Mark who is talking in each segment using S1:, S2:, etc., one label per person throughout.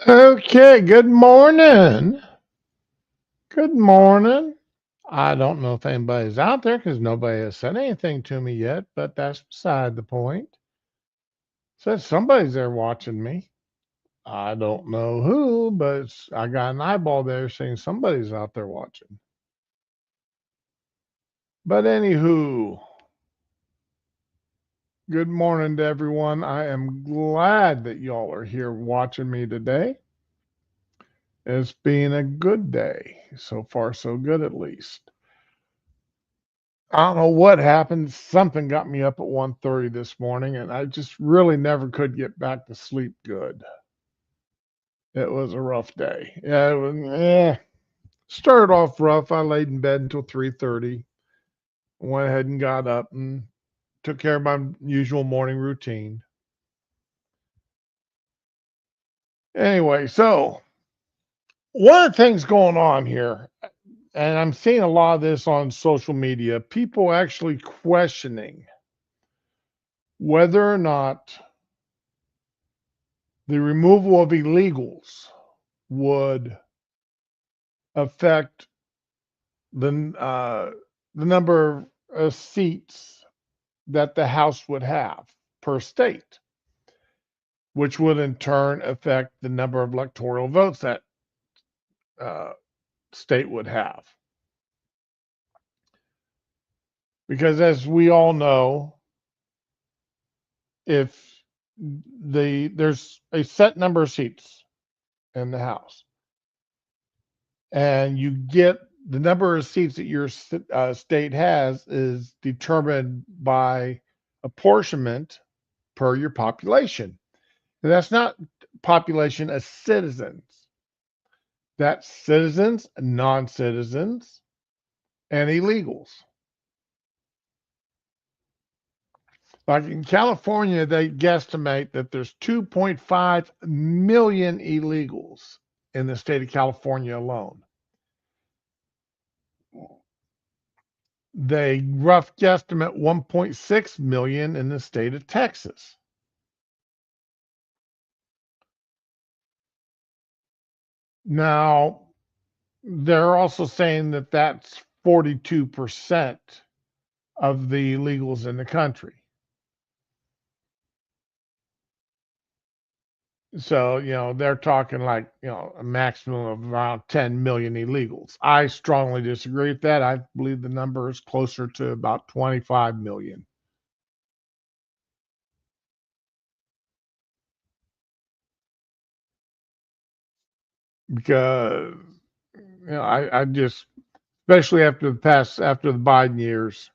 S1: Okay, good morning. Good morning. I don't know if anybody's out there because nobody has said anything to me yet, but that's beside the point. Says somebody's there watching me. I don't know who, but I got an eyeball there saying somebody's out there watching. But anywho, good morning to everyone. I am glad that y'all are here watching me today. It's been a good day. So far, so good at least. I don't know what happened. Something got me up at 1:30 this morning, and I just really never could get back to sleep good. It was a rough day. Yeah, it was, started off rough. I laid in bed until 3:30. Went ahead and got up and took care of my usual morning routine. Anyway, so one of the things going on here, and I'm seeing a lot of this on social media, people actually questioning whether or not the removal of illegals would affect the the number of seats that the House would have per state, which would in turn affect the number of electoral votes that uh, state would have. Because as we all know, if there's a set number of seats in the House, and you get the number of seats that your state has is determined by apportionment per your population. And that's not population as citizens. That's citizens, non-citizens, and illegals. Like in California, they guesstimate that there's 2.5 million illegals in the state of California alone. They rough guesstimate 1.6 million in the state of Texas. Now, they're also saying that that's 42% of the illegals in the country. So, they're talking like, a maximum of around 10 million illegals. I strongly disagree with that. I believe the number is closer to about 25 million. Because, I just, especially after the Biden years,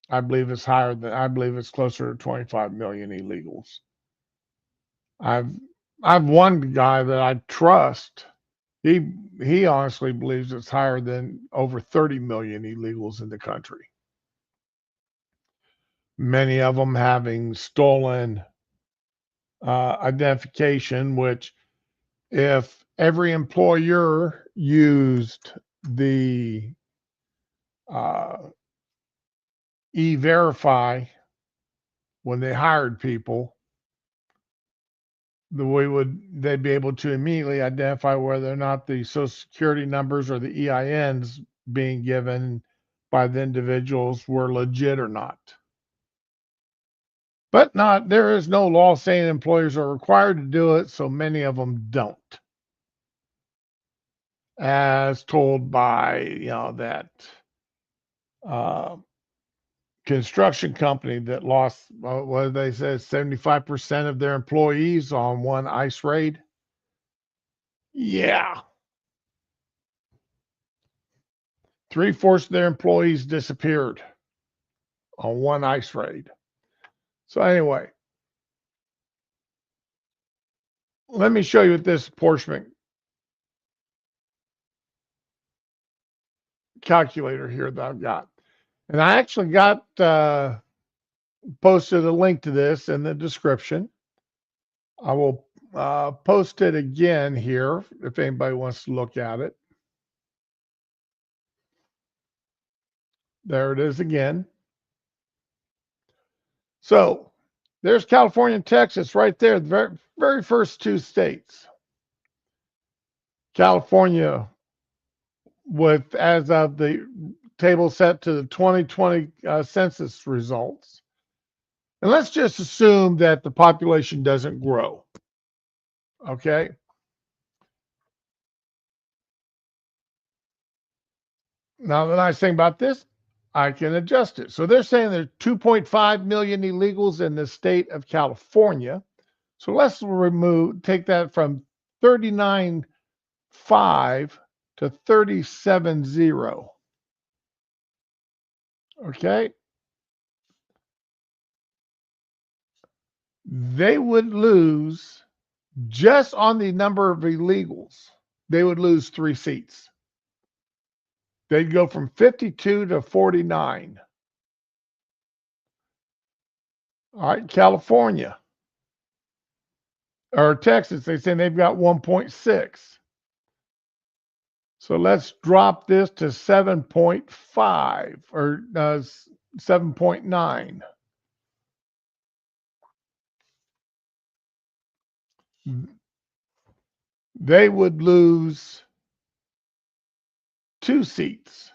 S1: I believe it's closer to 25 million illegals. I've, I've one guy that I trust. He honestly believes it's higher than over 30 million illegals in the country. Many of them having stolen identification, which if every employer used the uh, e-verify when they hired people, they'd be able to immediately identify whether or not the social security numbers or the EINs being given by the individuals were legit or not. But not there is no law saying employers are required to do it, so many of them don't. As told by that uh, construction company that lost what did they say 75% of their employees on one ice raid. Yeah, three-fourths of their employees disappeared on one ice raid. So anyway, let me show you what this apportionment calculator here that I've got. And I actually got posted a link to this in the description. I will post it again here if anybody wants to look at it. There it is again. So there's California and Texas right there, the very first two states. California, with as of the table set to the 2020 census results. And let's just assume that the population doesn't grow. Okay. Now, the nice thing about this, I can adjust it. So they're saying there's 2.5 million illegals in the state of California. So let's take that from 39.5 to 37.0. Okay. They would lose, just on the number of illegals, they would lose 3 seats. They'd go from 52 to 49. All right, California or Texas, they say they've got 1.6. So let's drop this to 7.5 or 7.9. They would lose 2 seats.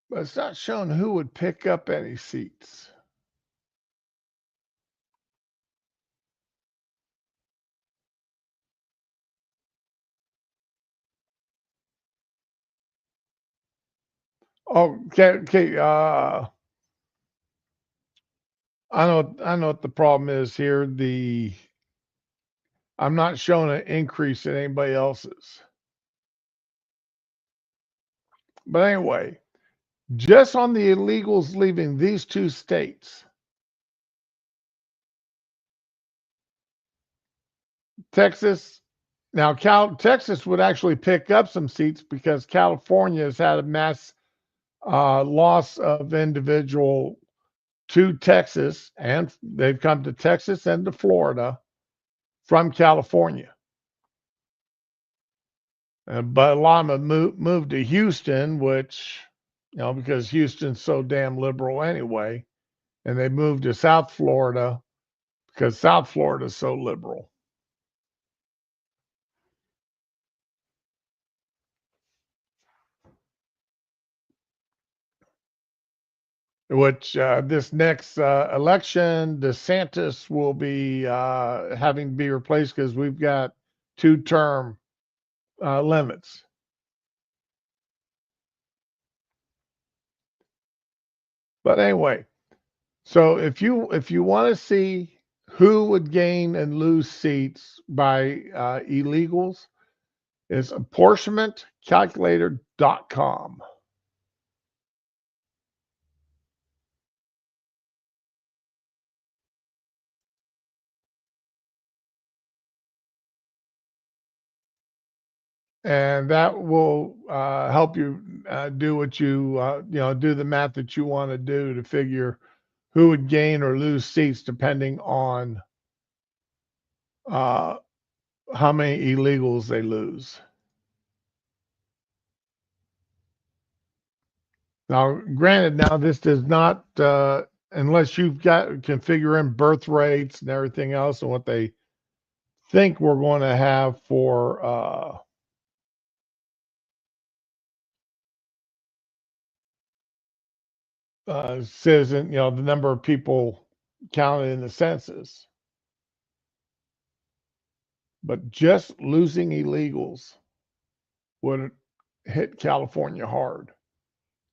S1: But it's not showing who would pick up any seats. Oh, okay. I know what the problem is here. I'm not showing an increase in anybody else's. But anyway, just on the illegals leaving these 2 states, Texas. Now, Texas would actually pick up some seats because California has had a mass loss of individual to Texas, and they've come to Texas and to Florida from California. But a lot of them moved to Houston, which, because Houston's so damn liberal anyway, and they moved to South Florida because South Florida is so liberal. Which this next election, DeSantis will be having to be replaced because we've got 2-term limits. But anyway, so if you want to see who would gain and lose seats by illegals, it's apportionmentcalculator.com. And that will help you do what do the math that you want to do to figure who would gain or lose seats depending on uh, how many illegals they lose. Now, granted, now this does not, unless can figure in birth rates and everything else and what they think we're going to have for citizen, the number of people counted in the census. But just losing illegals would hit California hard.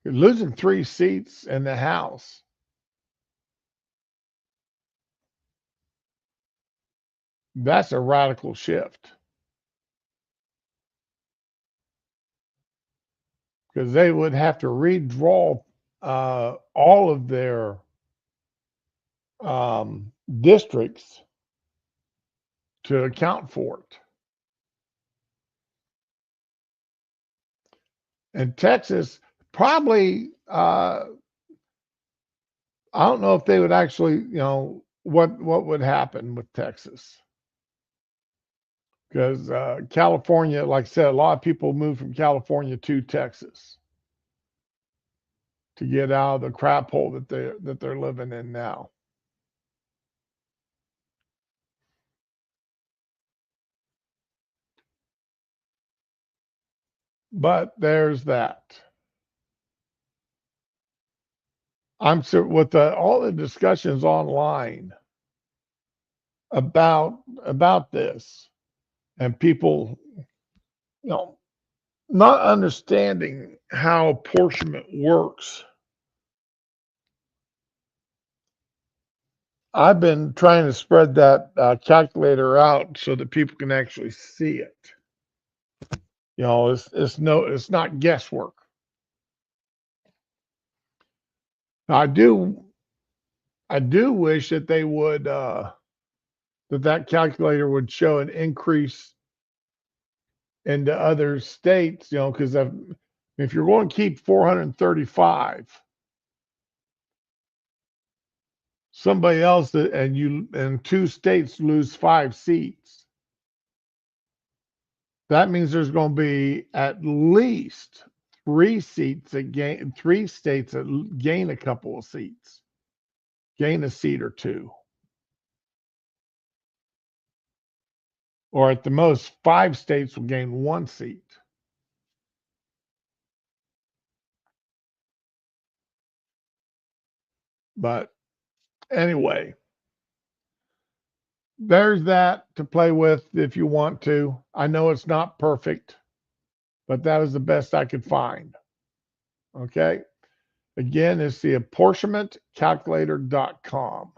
S1: You're losing 3 seats in the House. That's a radical shift because they would have to redraw all of their districts to account for it. And Texas probably, I don't know if they would actually, what would happen with Texas. Because California, like I said, a lot of people moved from California to Texas to get out of the crap hole that they're living in now. But there's that. I'm sure with all the discussions online about this, and people, you know, not understanding how apportionment works. I've been trying to spread that calculator out so that people can actually see it. It's not guesswork. I do wish that they would that calculator would show an increase into other states. Because if you're going to keep 435, somebody else and two states lose 5 seats. That means there's going to be at least 3 states that gain a couple of seats, gain a seat or two, or at the most 5 states will gain 1 seat. But anyway, there's that to play with if you want to. I know it's not perfect, but that was the best I could find. Okay. Again, it's the apportionmentcalculator.com.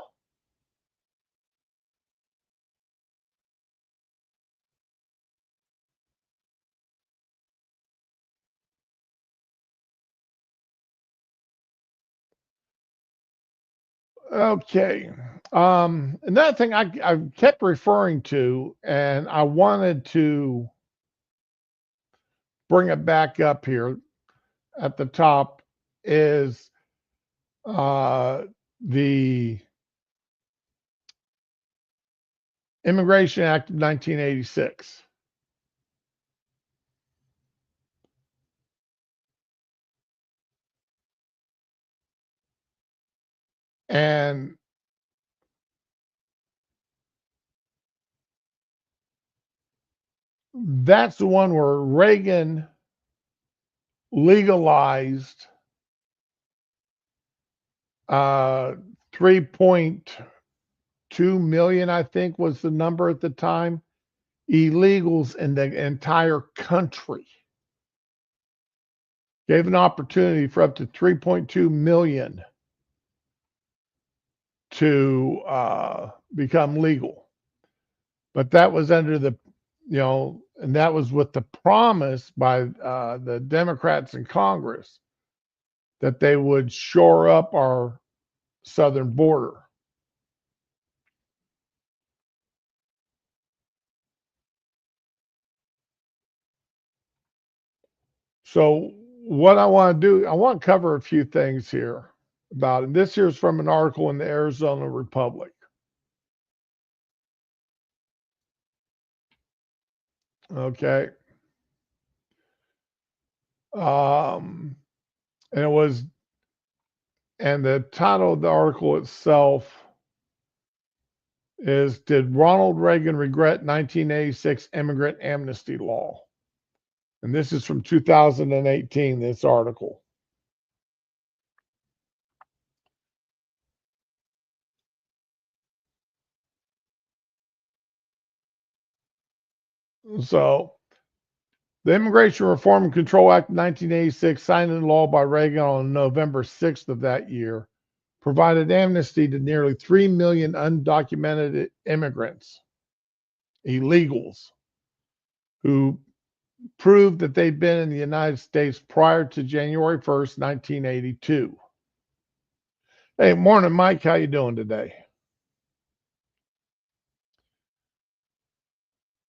S1: Okay. Another thing I kept referring to, and I wanted to bring it back up here at the top, is the Immigration Act of 1986. And that's the one where Reagan legalized 3.2 million, I think was the number at the time, illegals in the entire country. Gave an opportunity for up to 3.2 million to become legal. But that was under and that was with the promise by the Democrats in Congress that they would shore up our southern border. So what I want to do, I want to cover a few things here about it. This here's from an article in the Arizona Republic. Okay. Um, and it was, and the title of the article itself is, Did Ronald Reagan Regret 1986 Immigrant Amnesty Law? And this is from 2018, this article. So, the Immigration Reform and Control Act of 1986, signed into law by Reagan on November 6th of that year, provided amnesty to nearly 3 million undocumented immigrants, illegals, who proved that they'd been in the United States prior to January 1st, 1982. Hey, morning, Mike. How you doing today?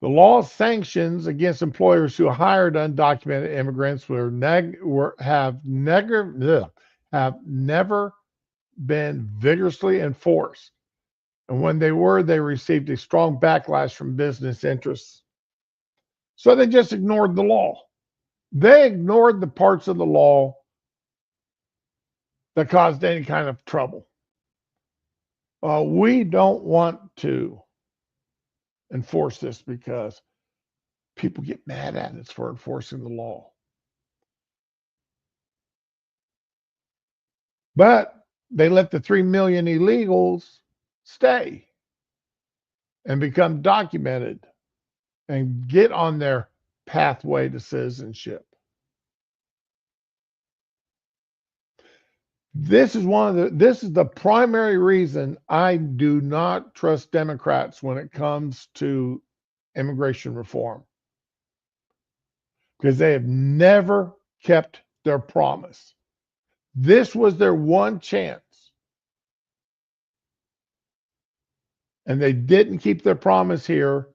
S1: The law sanctions against employers who hired undocumented immigrants have never been vigorously enforced. And when they were, they received a strong backlash from business interests. So they just ignored the law. They ignored the parts of the law that caused any kind of trouble. We don't want to enforce this because people get mad at us for enforcing the law. But they let the 3 million illegals stay and become documented and get on their pathway to citizenship. This is the primary reason I do not trust Democrats when it comes to immigration reform, because they have never kept their promise. This was their one chance, and they didn't keep their promise here,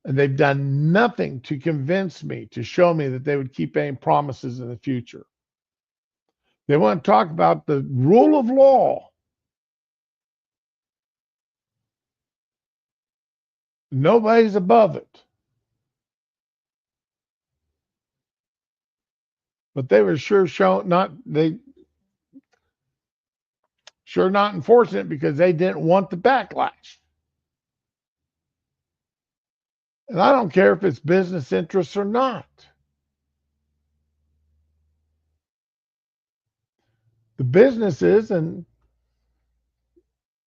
S1: and they've done nothing to convince me, to show me that they would keep any promises in the future. They want to talk about the rule of law. Nobody's above it. But they were sure not enforcing it because they didn't want the backlash. And I don't care if it's business interests or not. The businesses, and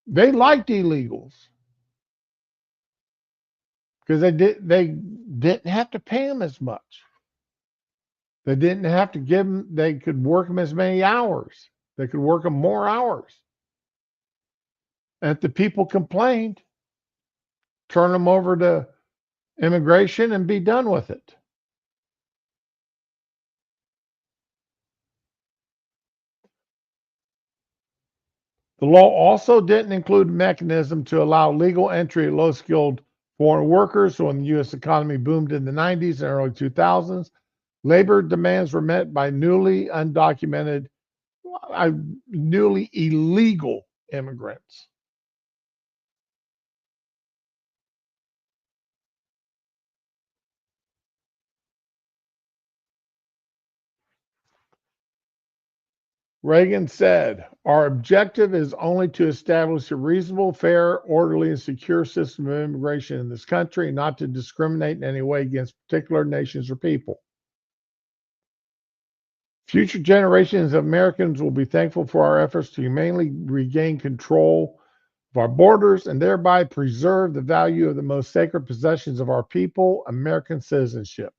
S1: they liked illegals because they didn't have to pay them as much. They didn't have to give them. They could work them as many hours. They could work them more hours. And if the people complained, turn them over to immigration and be done with it. The law also didn't include a mechanism to allow legal entry of low-skilled foreign workers. So when the U.S. economy boomed in the 90s and early 2000s, labor demands were met by newly undocumented, newly illegal immigrants. Reagan said, "Our objective is only to establish a reasonable, fair, orderly, and secure system of immigration in this country, not to discriminate in any way against particular nations or people. Future generations of Americans will be thankful for our efforts to humanely regain control of our borders and thereby preserve the value of the most sacred possessions of our people, American citizenship."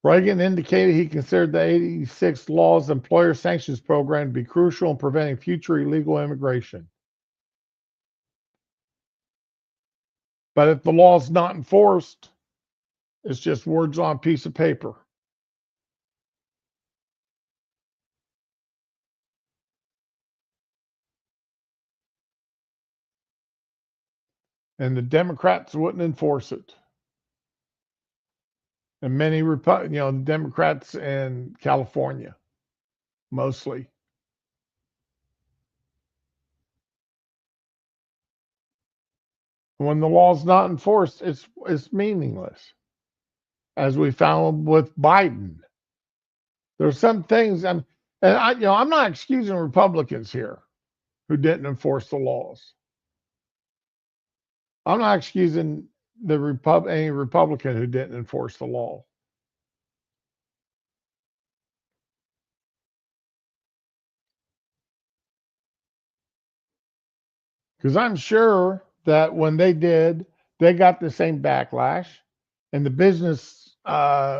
S1: Reagan indicated he considered the 86 Laws Employer Sanctions Program to be crucial in preventing future illegal immigration. But if the law is not enforced, it's just words on a piece of paper. And the Democrats wouldn't enforce it. And many Democrats in California, mostly. When the law is not enforced, it's meaningless, as we found with Biden. There's some things, I'm not excusing Republicans here who didn't enforce the laws. I'm not excusing any Republican who didn't enforce the law. Because I'm sure that when they did, they got the same backlash, and the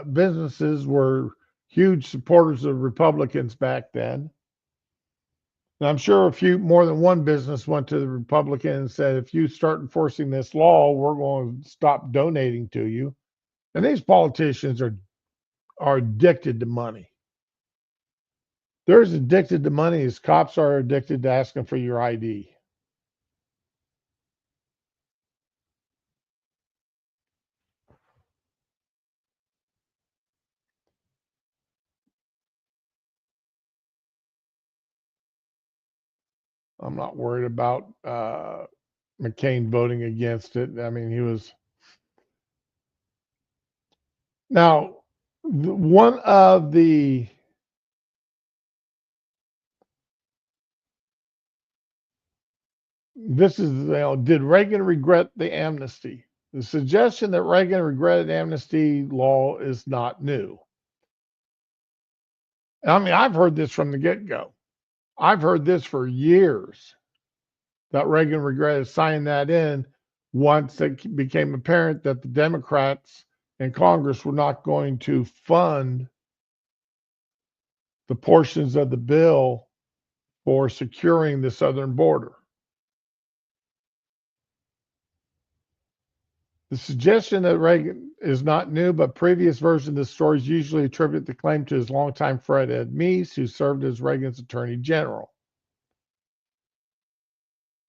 S1: businesses were huge supporters of Republicans back then. And I'm sure more than one business went to the Republican and said, if you start enforcing this law, we're going to stop donating to you. And these politicians are addicted to money. They're as addicted to money as cops are addicted to asking for your ID. I'm not worried about McCain voting against it. I mean, he was. Now, One of the this is did Reagan regret the amnesty? The suggestion that Reagan regretted amnesty law is not new. I mean, I've heard this from the get-go. I've heard this for years that Reagan regretted signing that in once it became apparent that the Democrats in Congress were not going to fund the portions of the bill for securing the southern border. The suggestion that Reagan is not new, but previous versions of the stories usually attribute the claim to his longtime friend Ed Meese, who served as Reagan's attorney general.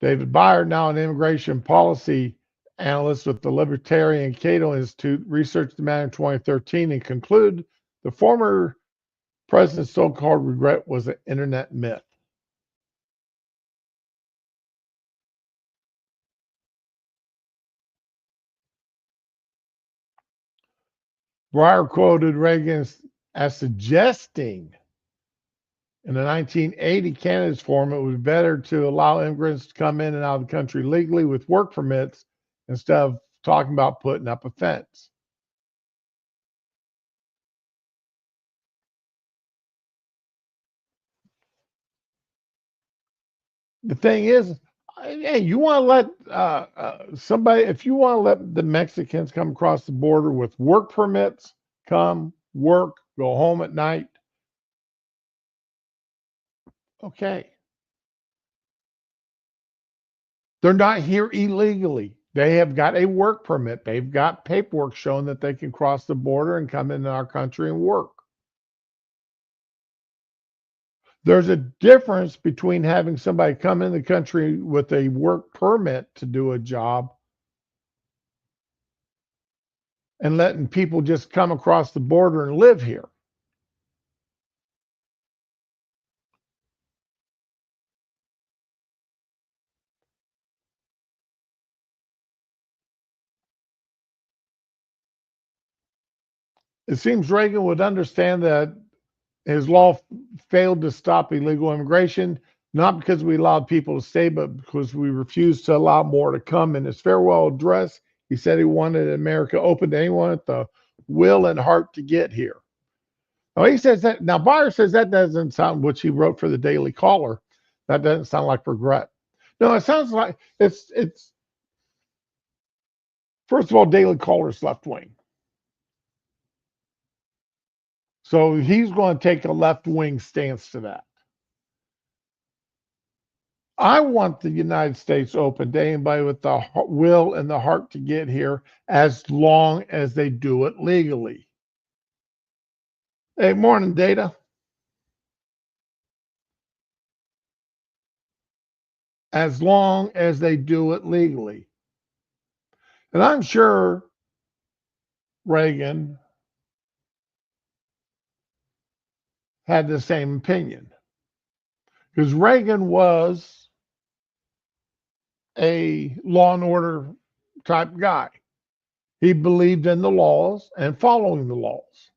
S1: David Byard, now an immigration policy analyst with the Libertarian Cato Institute, researched the matter in 2013 and concluded the former president's so-called regret was an internet myth. Breyer quoted Reagan as suggesting in the 1980 candidates forum, it was better to allow immigrants to come in and out of the country legally with work permits instead of talking about putting up a fence. The thing is, hey, you want to let somebody, if you want to let the Mexicans come across the border with work permits, come work, go home at night, okay. They're not here illegally. They have got a work permit. They've got paperwork showing that they can cross the border and come into our country and work. There's a difference between having somebody come in the country with a work permit to do a job and letting people just come across the border and live here. It seems Reagan would understand that his law failed to stop illegal immigration, not because we allowed people to stay, but because we refused to allow more to come. In his farewell address, he said he wanted America open to anyone with the will and heart to get here. Now he says that. Now Byer says that doesn't sound, which he wrote for the Daily Caller, that doesn't sound like regret. No, it sounds like it's first of all, Daily Caller's left wing. So he's going to take a left wing stance to that. I want the United States open to anybody with the will and the heart to get here as long as they do it legally. Hey, morning, Data. As long as they do it legally. And I'm sure Reagan had the same opinion because Reagan was a law and order type guy. He believed in the laws and following the laws.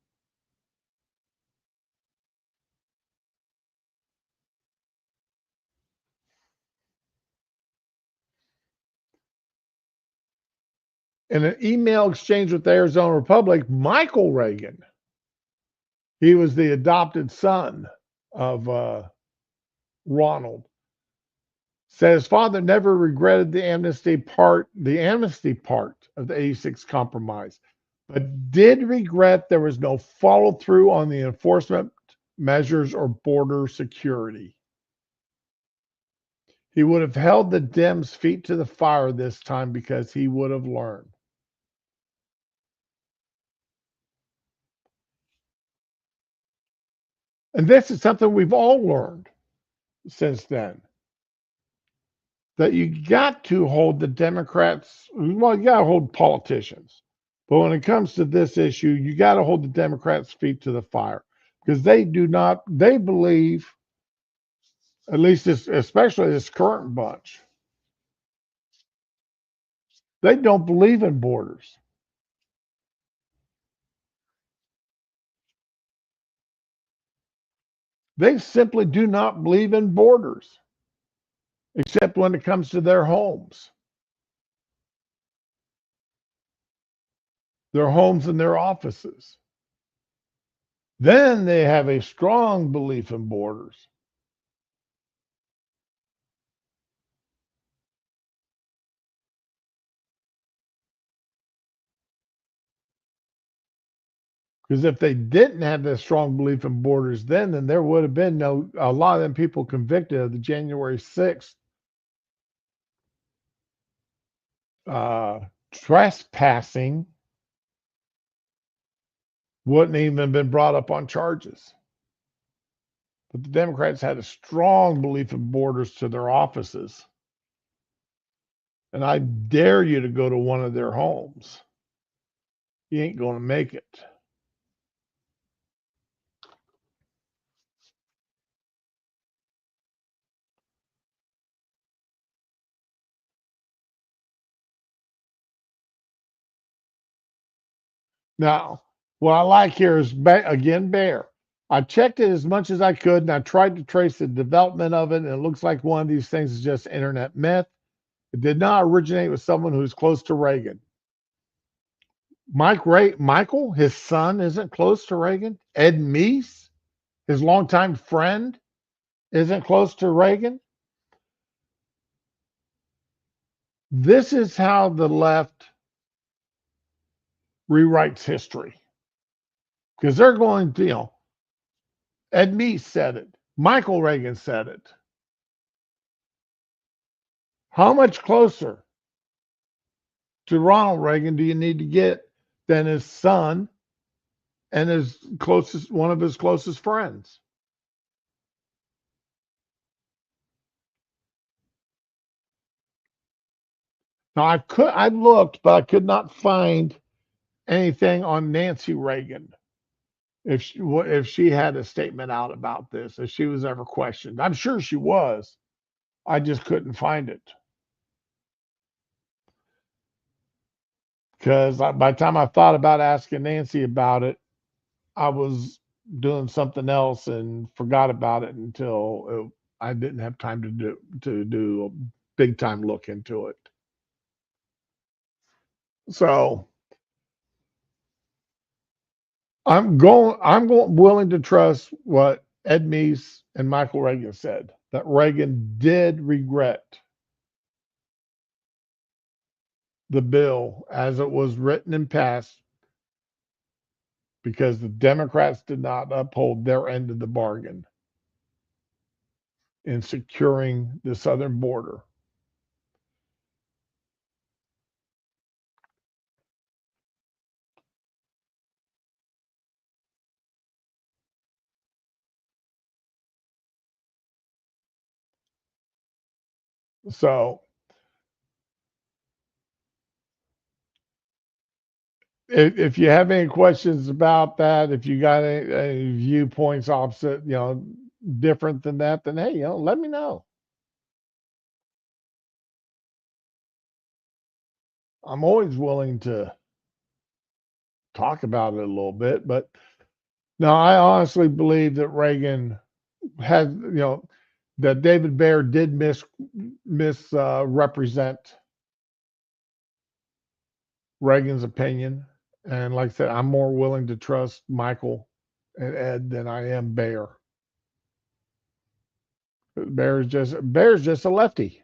S1: In an email exchange with the Arizona Republic, Michael Reagan, he was the adopted son of Ronald, said his father never regretted the amnesty part of the 86 compromise, but did regret there was no follow through on the enforcement measures or border security. He would have held the Dems' feet to the fire this time because he would have learned. And this is something we've all learned since then, that you got to hold the Democrats, well, you got to hold politicians. But when it comes to this issue, you got to hold the Democrats' feet to the fire because they do not, they believe, at least this, especially this current bunch, they don't believe in borders. They simply do not believe in borders, except when it comes to their homes and their offices. Then they have a strong belief in borders. Because if they didn't have that strong belief in borders then there would have been a lot of them people convicted of the January 6th uh, trespassing wouldn't even been brought up on charges. But the Democrats had a strong belief in borders to their offices. And I dare you to go to one of their homes. You ain't going to make it. Now, what I like here is, again, Bear. I checked it as much as I could, and I tried to trace the development of it, and it looks like one of these things is just internet myth. It did not originate with someone who's close to Reagan. Michael, his son, isn't close to Reagan. Ed Meese, his longtime friend, isn't close to Reagan. This is how the left rewrites history. Because they're going to, Ed Meese said it. Michael Reagan said it. How much closer to Ronald Reagan do you need to get than his son and one of his closest friends? Now I looked, but I could not find anything on Nancy Reagan if she had a statement out about this, if she was ever questioned. I'm sure she was. I just couldn't find it because by the time I thought about asking Nancy about it, I was doing something else and forgot about it until I didn't have time to do a big time look into it. So I'm willing to trust what Ed Meese and Michael Reagan said, that Reagan did regret the bill as it was written and passed because the Democrats did not uphold their end of the bargain in securing the southern border. So if you have any questions about that, if you got any viewpoints opposite, different than that, then hey, let me know. I'm always willing to talk about it a little bit, but no, I honestly believe that Reagan had, that David Baer did misrepresent Reagan's opinion. And like I said, I'm more willing to trust Michael and Ed than I am Baer. Baer's just a lefty.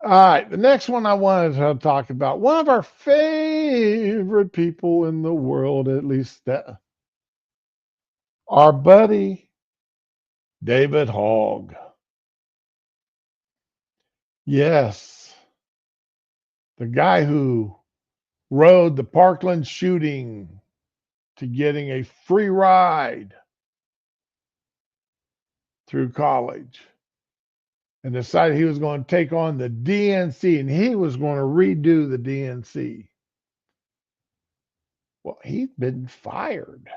S1: All right, the next one I wanted to talk about, one of our favorite people in the world, at least our buddy David Hogg. Yes, the guy who rode the Parkland shooting to getting a free ride through college and decided he was going to take on the DNC and he was going to redo the DNC. Well, he's been fired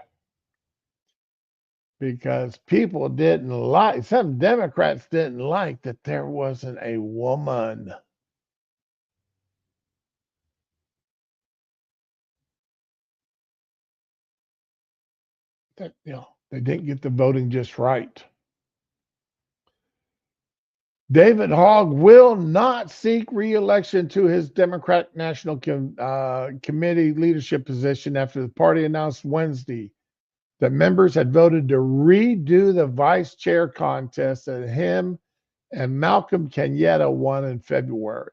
S1: because people didn't like, some Democrats didn't like that there wasn't a woman. they didn't get the voting just right. David Hogg will not seek re-election to his Democratic National Committee leadership position after the party announced Wednesday that members had voted to redo the vice chair contest that him and Malcolm Kenyatta won in February.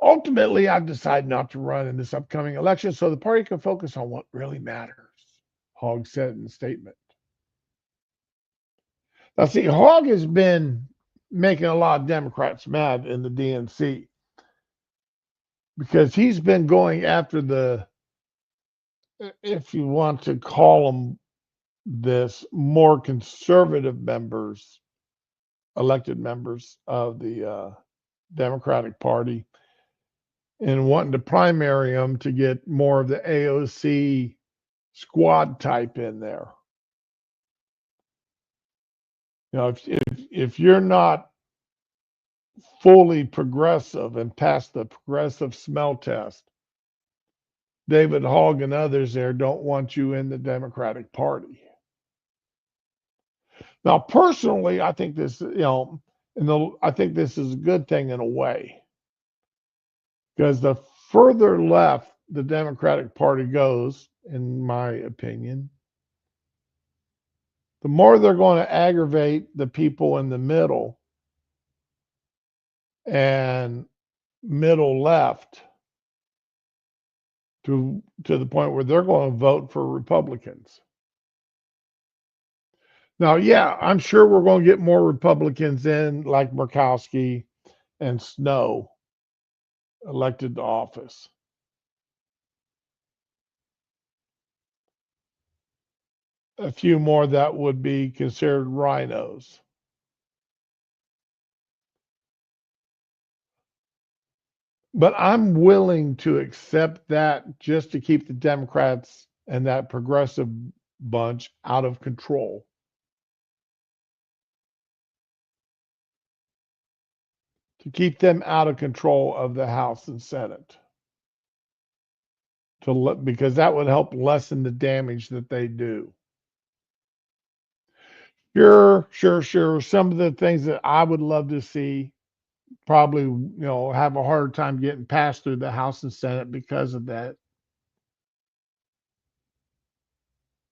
S1: Ultimately, I've decided not to run in this upcoming election so the party can focus on what really matters, Hogg said in a statement. Now, see, Hogg has been making a lot of Democrats mad in the DNC because he's been going after the, if you want to call them this, more conservative members, elected members of the Democratic Party, and wanting to primary them to get more of the AOC squad type in there. If you're not fully progressive and past the progressive smell test, David Hogg and others there don't want you in the Democratic Party. Now, personally, I think this, I think this is a good thing in a way, because the further left the Democratic Party goes, in my opinion, the more they're going to aggravate the people in the middle and middle left to the point where they're going to vote for Republicans. Now, yeah, I'm sure we're going to get more Republicans in, like Murkowski and Snow, elected to office. A few more that would be considered rhinos. But I'm willing to accept that just to keep the Democrats and that progressive bunch out of control. To keep them out of control of the House and Senate. Because that would help lessen the damage that they do. Sure. Some of the things that I would love to see probably, have a harder time getting passed through the House and Senate because of that.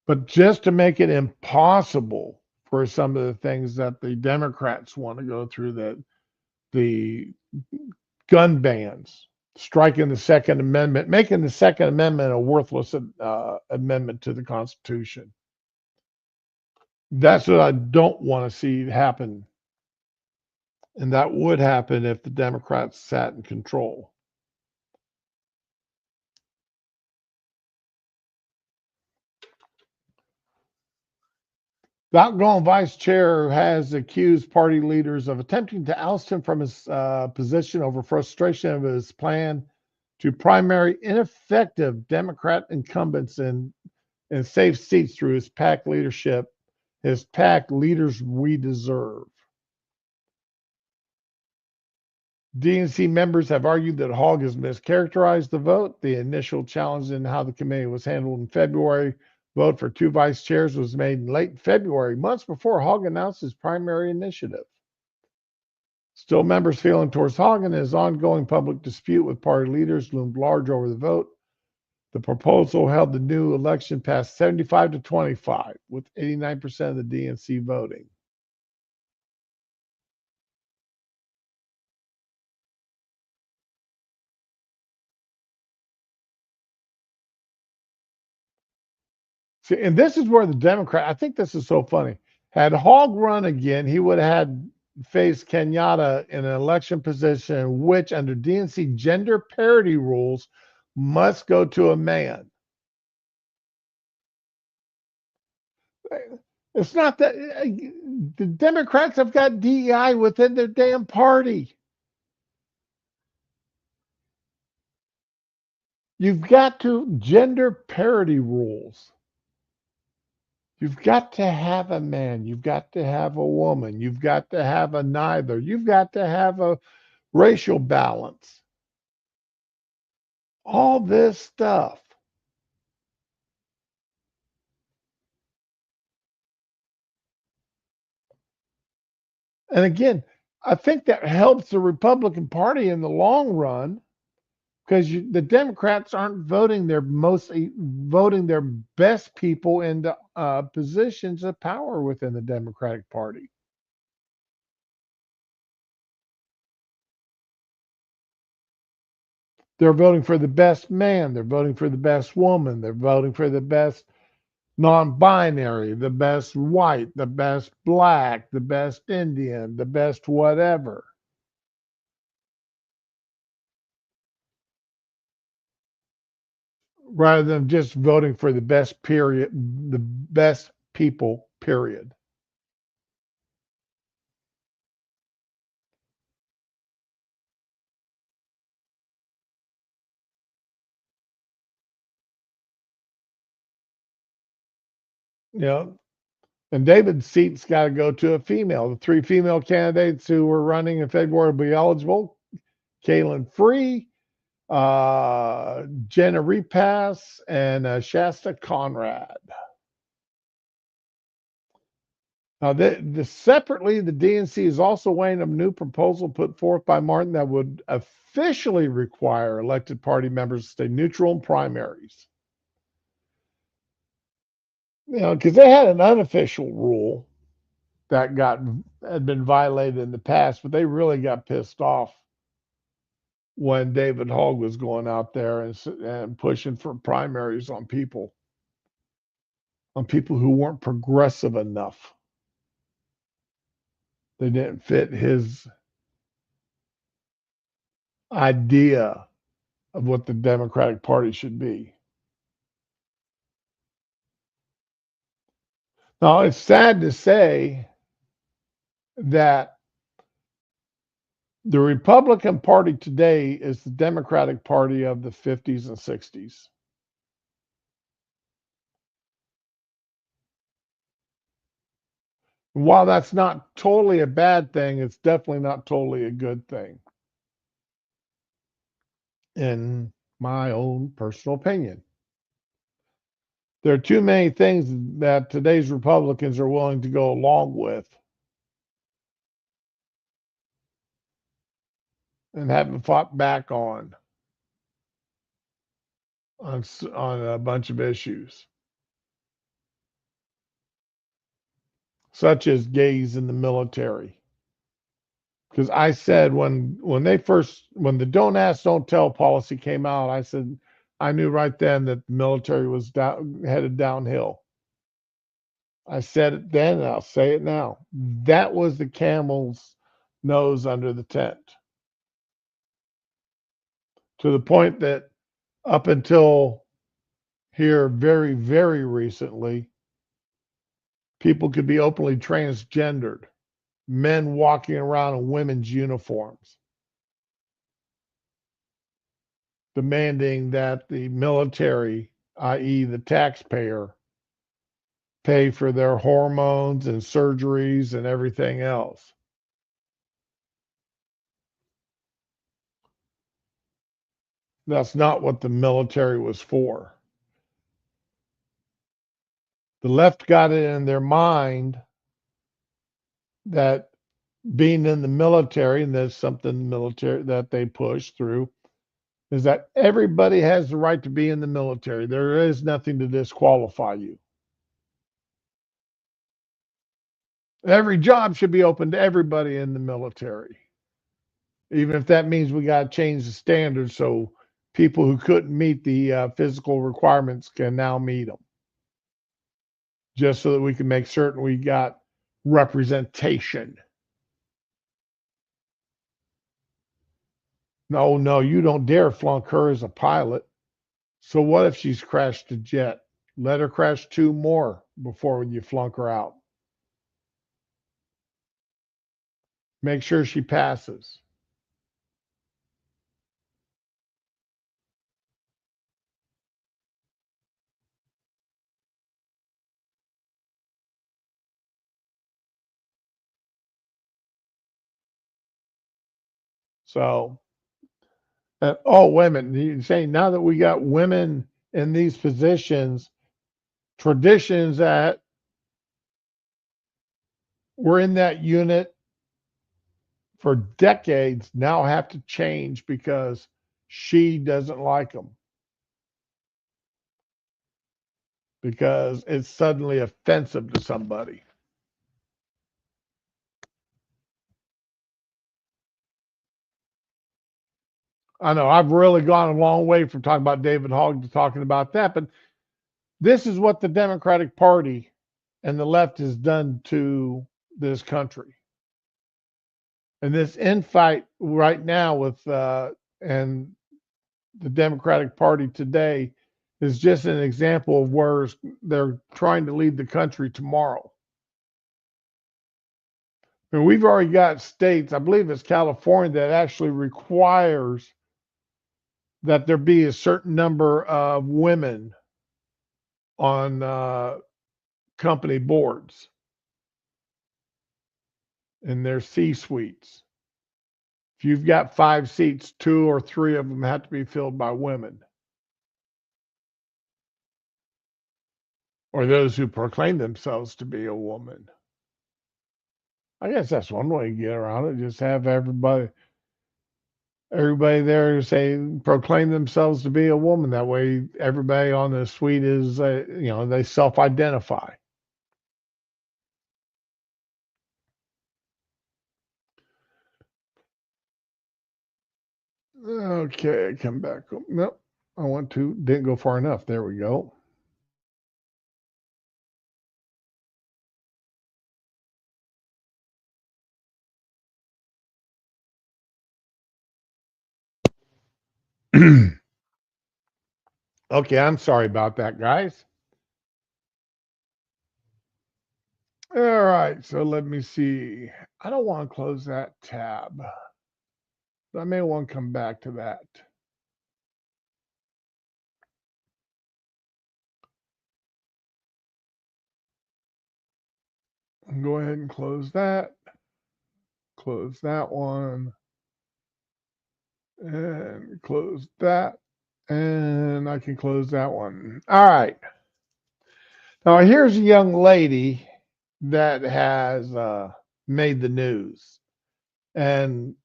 S1: But just to make it impossible for some of the things that the Democrats want to go through, that the gun bans, striking the Second Amendment, making the Second Amendment a worthless amendment to the Constitution. That's what I don't want to see happen. And that would happen if the Democrats sat in control. The outgoing vice chair has accused party leaders of attempting to oust him from his position over frustration of his plan to primary ineffective Democrat incumbents in safe seats through his PAC leadership, his PAC Leaders We Deserve. DNC members have argued that Hogg has mischaracterized the vote. The initial challenge in how the committee was handled in February. Vote for two vice chairs was made in late February, months before Hogg announced his primary initiative. Still, members' feeling towards Hogg and his ongoing public dispute with party leaders loomed large over the vote. The proposal held the new election past 75 to 25, with 89% of the DNC voting. See, and this is where the Democrat, I think this is so funny. Had Hogg run again, he would have had faced Kenyatta in an election position which, under DNC gender parity rules, must go to a man. It's not that the Democrats have got DEI within their damn party. You've got to gender parity rules. You've got to have a man. You've got to have a woman. You've got to have a neither. You've got to have a racial balance. All this stuff. And again, I think that helps the Republican Party in the long run because the Democrats aren't voting their best people into positions of power within the Democratic Party. They're voting for the best man. They're voting for the best woman. They're voting for the best non-binary, the best white, the best black, the best Indian, the best whatever, rather than just voting for the best period, the best people, period. You know, and David's seat's got to go to a female. The three female candidates who were running in February will be eligible: Kaylin Free, Jenna Repass, and Shasta Conrad. Now, separately, the DNC is also weighing a new proposal put forth by Martin that would officially require elected party members to stay neutral in primaries. You know, because they had an unofficial rule that had been violated in the past, but they really got pissed off when David Hogg was going out there and pushing for primaries on people who weren't progressive enough. They didn't fit his idea of what the Democratic Party should be. Now, it's sad to say that the Republican Party today is the Democratic Party of the 50s and 60s. While that's not totally a bad thing, it's definitely not totally a good thing, in my own personal opinion. There are too many things that today's Republicans are willing to go along with and haven't fought back on a bunch of issues, such as gays in the military. Because I said when the Don't Ask, Don't Tell policy came out, I said I knew right then that the military was headed downhill. I said it then, and I'll say it now. That was the camel's nose under the tent, to the point that up until here, very, very recently, people could be openly transgendered, men walking around in women's uniforms, demanding that the military, i.e., the taxpayer, pay for their hormones and surgeries and everything else. That's not what the military was for. The left got it in their mind that being in the military, and there's something in the military that they push through, is that everybody has the right to be in the military. There is nothing to disqualify you. Every job should be open to everybody in the military, even if that means we got to change the standards so people who couldn't meet the physical requirements can now meet them, just so that we can make certain we got representation. No, no, you don't dare flunk her as a pilot. So what if she's crashed a jet? Let her crash two more before you flunk her out. Make sure she passes. So, oh, wait a minute. You're saying now that we got women in these positions, traditions that were in that unit for decades now have to change because she doesn't like them, because it's suddenly offensive to somebody. I know I've really gone a long way from talking about David Hogg to talking about that, but this is what the Democratic Party and the left has done to this country. And this infight right now with and the Democratic Party today is just an example of where they're trying to lead the country tomorrow. And we've already got states, I believe it's California, that actually requires that there be a certain number of women on company boards in their C suites. If you've got 5 seats, 2 or 3 of them have to be filled by women, or those who proclaim themselves to be a woman. I guess that's one way to get around it. Just have everybody there say proclaim themselves to be a woman. That way, everybody on the suite is they self-identify. Okay, come back. Nope, didn't go far enough. There we go. Okay, I'm sorry about that, guys. All right, so let me see. I don't want to close that tab. I may want to come back to that. Go ahead and close that. Close that one. And close that. And I can close that one. All right. Now, here's a young lady that has made the news and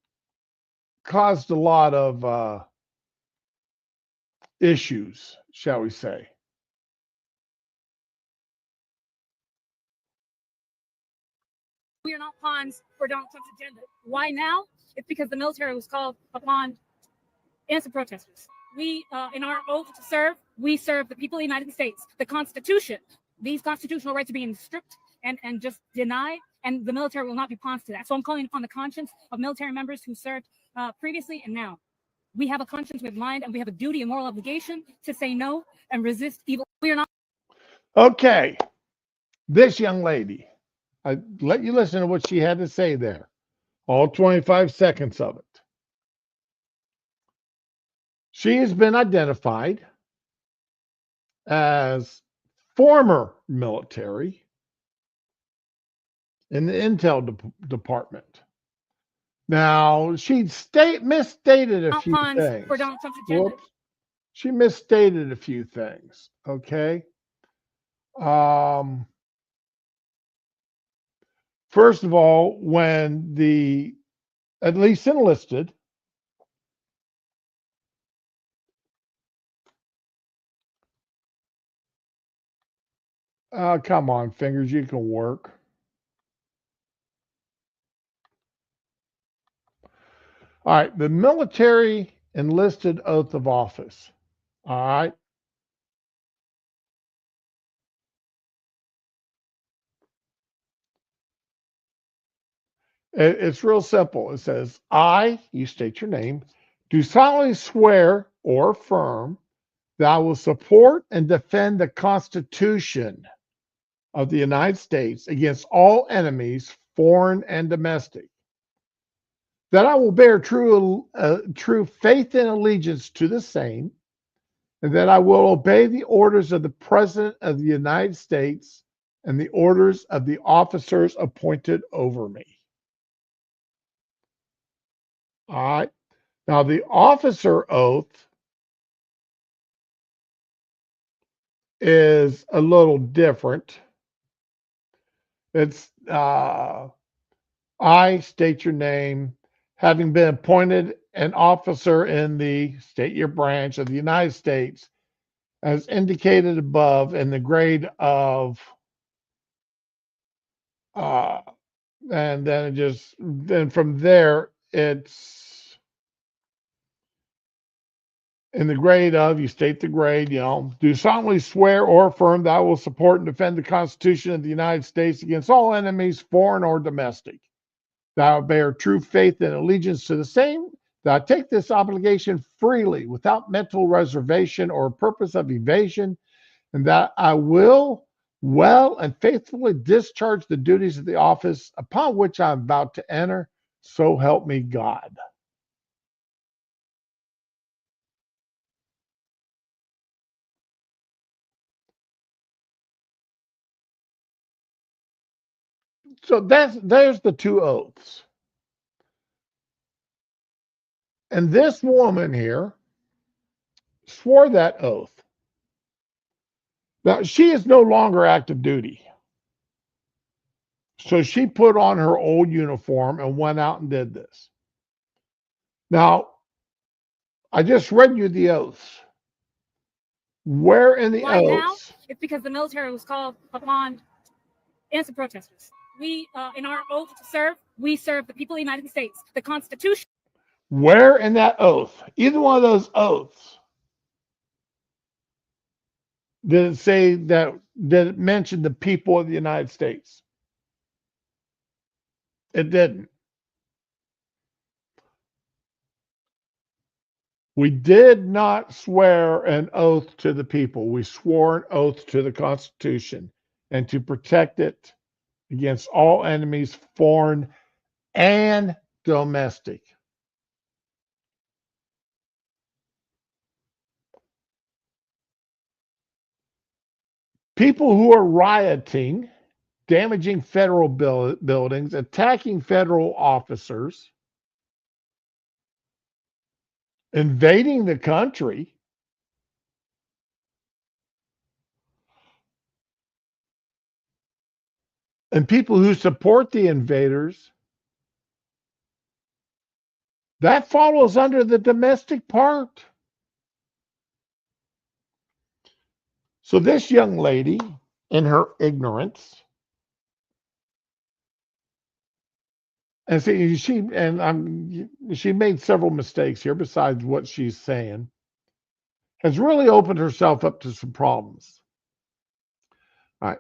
S1: caused a lot of issues, shall we say.
S2: We are not pawns for Donald Trump's agenda. Why now? It's because the military was called upon innocent protesters. We, in our oath to serve, we serve the people of the United States. The Constitution, these constitutional rights are being stripped and just denied, and the military will not be pawns to that. So I'm calling upon the conscience of military members who served previously and now. We have a conscience, we have mind, and we have a duty and moral obligation to say no and resist evil. We are not.
S1: Okay. This young lady, I let you listen to what she had to say there, all 25 seconds of it. She has been identified as former military in the intel department. Now, she misstated a few things.
S2: For Donald Trump's agenda.
S1: Whoops. She misstated a few things, okay? First of all, when the at least enlisted come on, fingers, you can work. All right, the military enlisted oath of office. All right. It's real simple. It says, I, you state your name, do solemnly swear or affirm that I will support and defend the Constitution of the United States against all enemies, foreign and domestic. That I will bear true faith and allegiance to the same, and that I will obey the orders of the President of the United States and the orders of the officers appointed over me. All right. Now, the officer oath is a little different. It's I state your name, having been appointed an officer in the state year branch of the United States, as indicated above, in the grade of, uh, and then then from there, it's in the grade of, you state the grade, do solemnly swear or affirm that I will support and defend the Constitution of the United States against all enemies, foreign or domestic. That I will bear true faith and allegiance to the same. That I take this obligation freely, without mental reservation or purpose of evasion, and that I will well and faithfully discharge the duties of the office upon which I am about to enter. So help me God. So there's the two oaths. And this woman here swore that oath. Now, she is no longer active duty. So she put on her old uniform and went out and did this. Now, I just read you the oaths. Where in the
S2: Why now?
S1: oaths?
S2: It's because the military was called upon innocent protesters. We, in our oath to serve, we serve the people of the United States. The Constitution.
S1: Where in that oath, either one of those oaths, did it say that, did it mention the people of the United States? It didn't. We did not swear an oath to the people. We swore an oath to the Constitution and to protect it against all enemies, foreign and domestic. People who are rioting, damaging federal buildings, attacking federal officers, invading the country, and people who support the invaders, that follows under the domestic part. So this young lady, in her ignorance, and see, she made several mistakes here besides what she's saying, has really opened herself up to some problems. All right.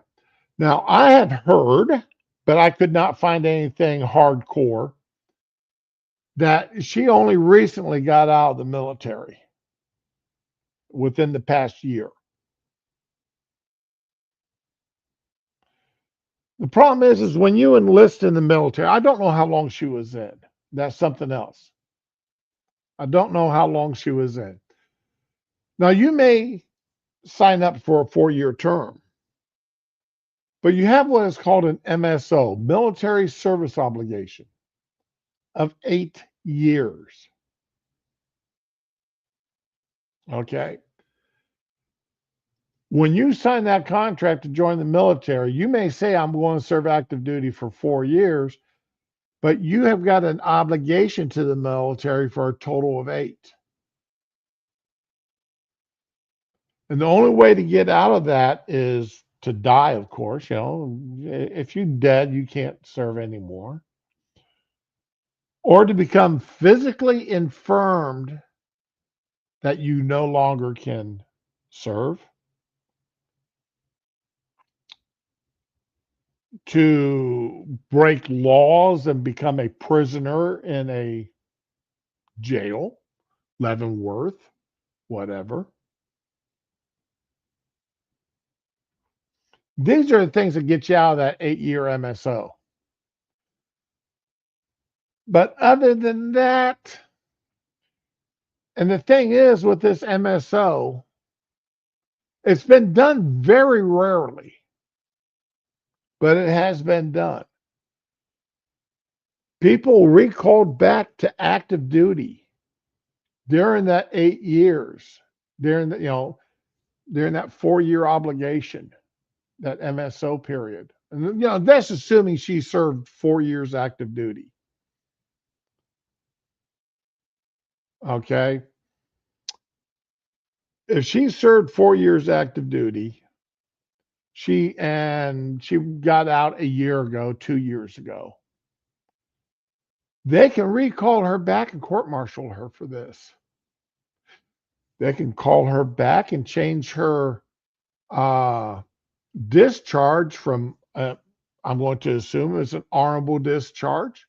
S1: Now, I had heard, but I could not find anything hardcore, that she only recently got out of the military within the past year. The problem is when you enlist in the military, I don't know how long she was in. That's something else. I don't know how long she was in. Now, you may sign up for a 4-year term, but you have what is called an MSO, military service obligation, of 8 years. Okay. When you sign that contract to join the military, you may say, I'm going to serve active duty for 4 years, but you have got an obligation to the military for a total of 8. And the only way to get out of that is to die, of course. If you're dead, you can't serve anymore. Or to become physically infirmed that you no longer can serve. To break laws and become a prisoner in a jail, Leavenworth, whatever. These are the things that get you out of that 8-year MSO. But other than that, and the thing is with this MSO, it's been done very rarely, but it has been done. People recalled back to active duty during that 8 years, during during that 4-year obligation, that MSO period. And that's assuming she served 4 years active duty. Okay. If she served 4 years active duty, she got out a year ago, 2 years ago. They can recall her back and court martial her for this. They can call her back and change her uh, discharge from, I'm going to assume it's an honorable discharge,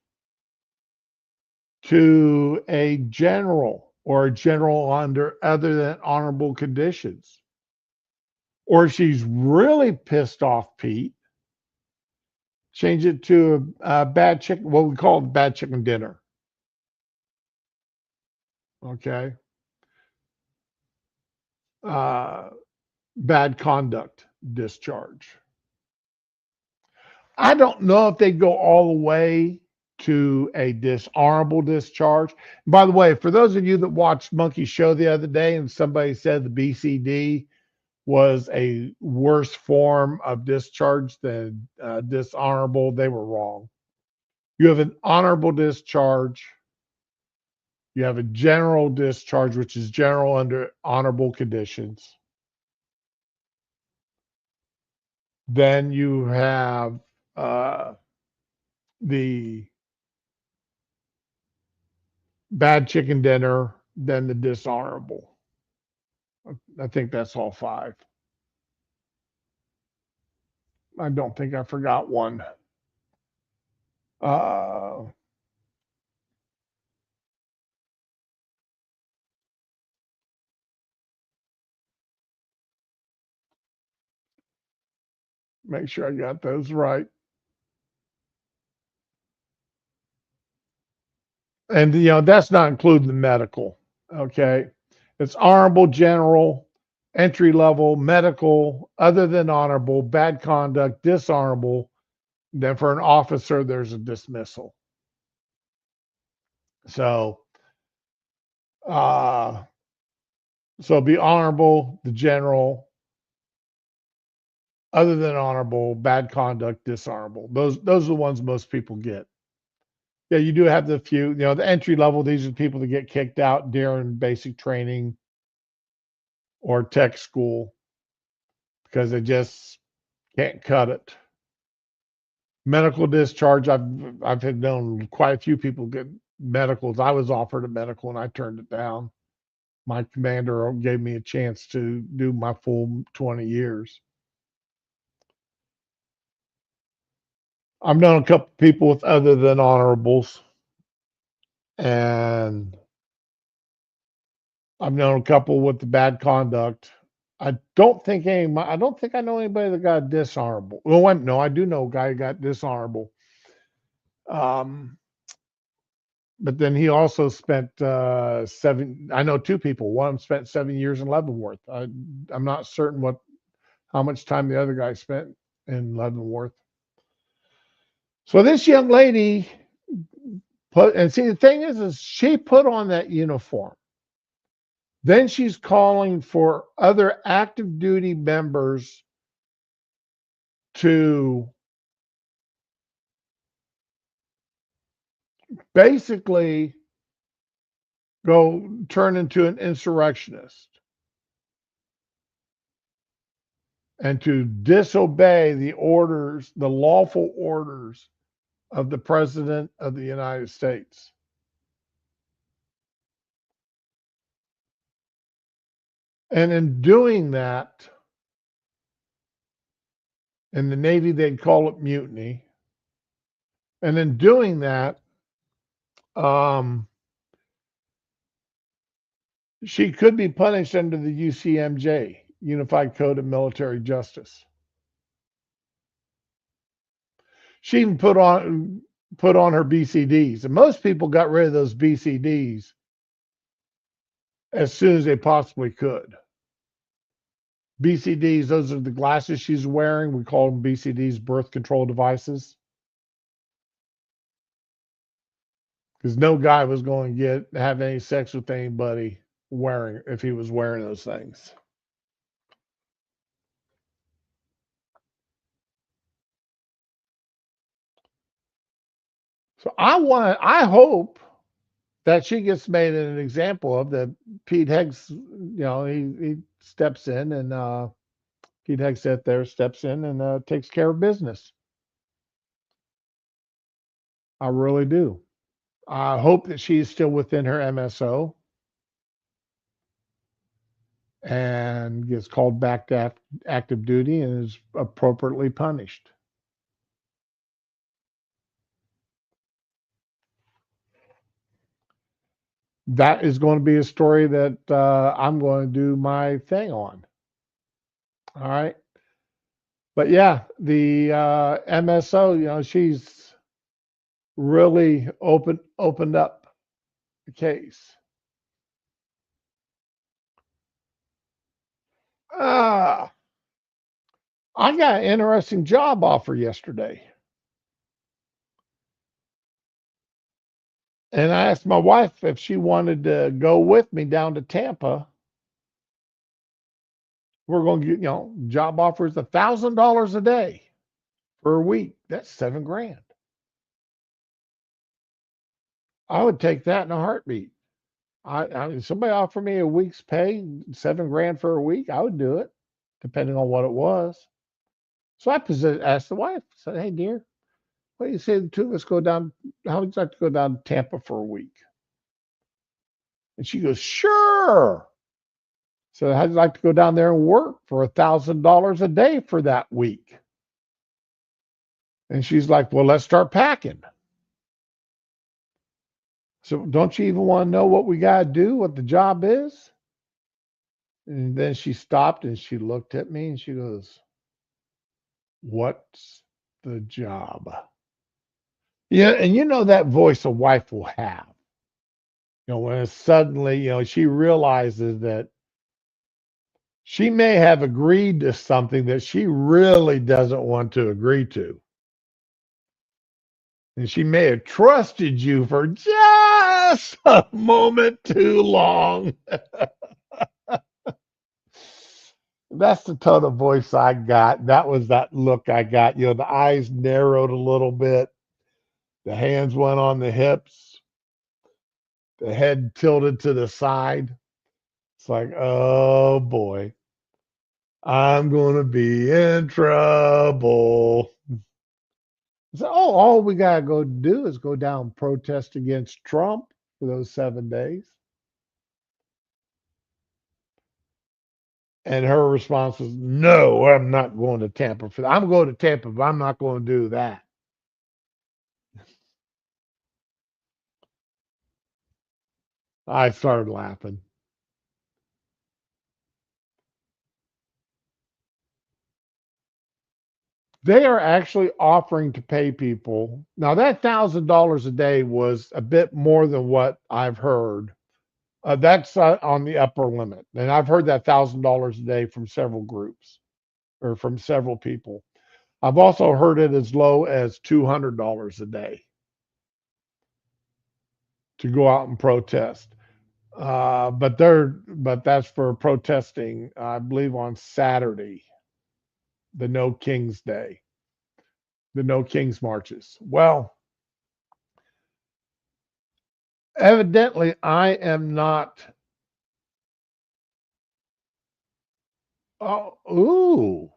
S1: to a general or a general under other than honorable conditions. Or if she's really pissed off Pete, change it to a bad chicken, what we call bad chicken dinner. Okay. Uh, Bad conduct discharge. I don't know if they go all the way to a dishonorable discharge. By the way, for those of you that watched Monkey Show the other day and somebody said the BCD was a worse form of discharge than dishonorable, they were wrong. You have an honorable discharge. You have a general discharge, which is general under honorable conditions. Then you have uh, the bad chicken dinner, then the dishonorable. I think that's all five. I don't think I forgot one. Uh, Make sure I got those right. And that's not including the medical. Okay, it's honorable, general, entry level, medical, other than honorable, bad conduct, dishonorable. Then for an officer, there's a dismissal. So, uh, so be honorable, the general, other than honorable, bad conduct, dishonorable. Those are the ones most people get. Yeah, you do have the few, the entry level. These are people that get kicked out during basic training or tech school because they just can't cut it. Medical discharge. I've had known quite a few people get medicals. I was offered a medical and I turned it down. My commander gave me a chance to do my full 20 years. I've known a couple people with other than honorables, and I've known a couple with the bad conduct. I don't think I know anybody that got dishonorable. Well, no, I do know a guy who got dishonorable. Um, but then he also spent seven. I know two people. One of them spent 7 years in Leavenworth. I'm not certain how much time the other guy spent in Leavenworth. So this young lady see, the thing is she put on that uniform. Then she's calling for other active duty members to basically go turn into an insurrectionist and to disobey the orders, the lawful orders of the President of the United States. And in doing that, in the Navy, they'd call it mutiny. And in doing that, um, she could be punished under the UCMJ, Unified Code of Military Justice. She even put on her BCDs, and most people got rid of those BCDs as soon as they possibly could. BCDs, those are the glasses she's wearing. We call them BCDs, birth control devices, because no guy was going to have any sex with anybody if he was wearing those things. So I hope that she gets made an example of. That Pete Heggs, he steps in and Pete Hegseth there steps in and takes care of business. I really do. I hope that she's still within her MSO and gets called back to active duty and is appropriately punished. That is going to be a story that I'm going to do my thing on. All right. But yeah, the MSO, she's really opened up the case. Ah, I got an interesting job offer yesterday. And I asked my wife if she wanted to go with me down to Tampa. We're going to get, job offers $1,000 a day for a week. That's 7 grand. I would take that in a heartbeat. Somebody offer me a week's pay, 7 grand for a week, I would do it, depending on what it was. So I asked the wife, said, "Hey, dear, what do you say the two of us go down? How would you like to go down to Tampa for a week?" And she goes, "Sure." So how'd you like to go down there and work for $1,000 a day for that week? And she's like, "Well, let's start packing." So don't you even want to know what we got to do, what the job is? And then she stopped and she looked at me and she goes, "What's the job?" Yeah, and that voice a wife will have. When suddenly, she realizes that she may have agreed to something that she really doesn't want to agree to. And she may have trusted you for just a moment too long. That's the tone of voice I got. That was that look I got. The eyes narrowed a little bit. The hands went on the hips. The head tilted to the side. It's like, oh boy, I'm going to be in trouble. So, all we got to go do is go down and protest against Trump for those 7 days. And her response was, "No, I'm not going to Tampa for that. I'm going to Tampa, but I'm not going to do that." I started laughing. They are actually offering to pay people. Now, that $1,000 a day was a bit more than what I've heard. That's on the upper limit. And I've heard that $1,000 a day from several groups or from several people. I've also heard it as low as $200 a day to go out and protest. But that's for protesting, I believe, on Saturday, the No Kings Day, the No Kings marches. Well, evidently, I am not. Oh, ooh,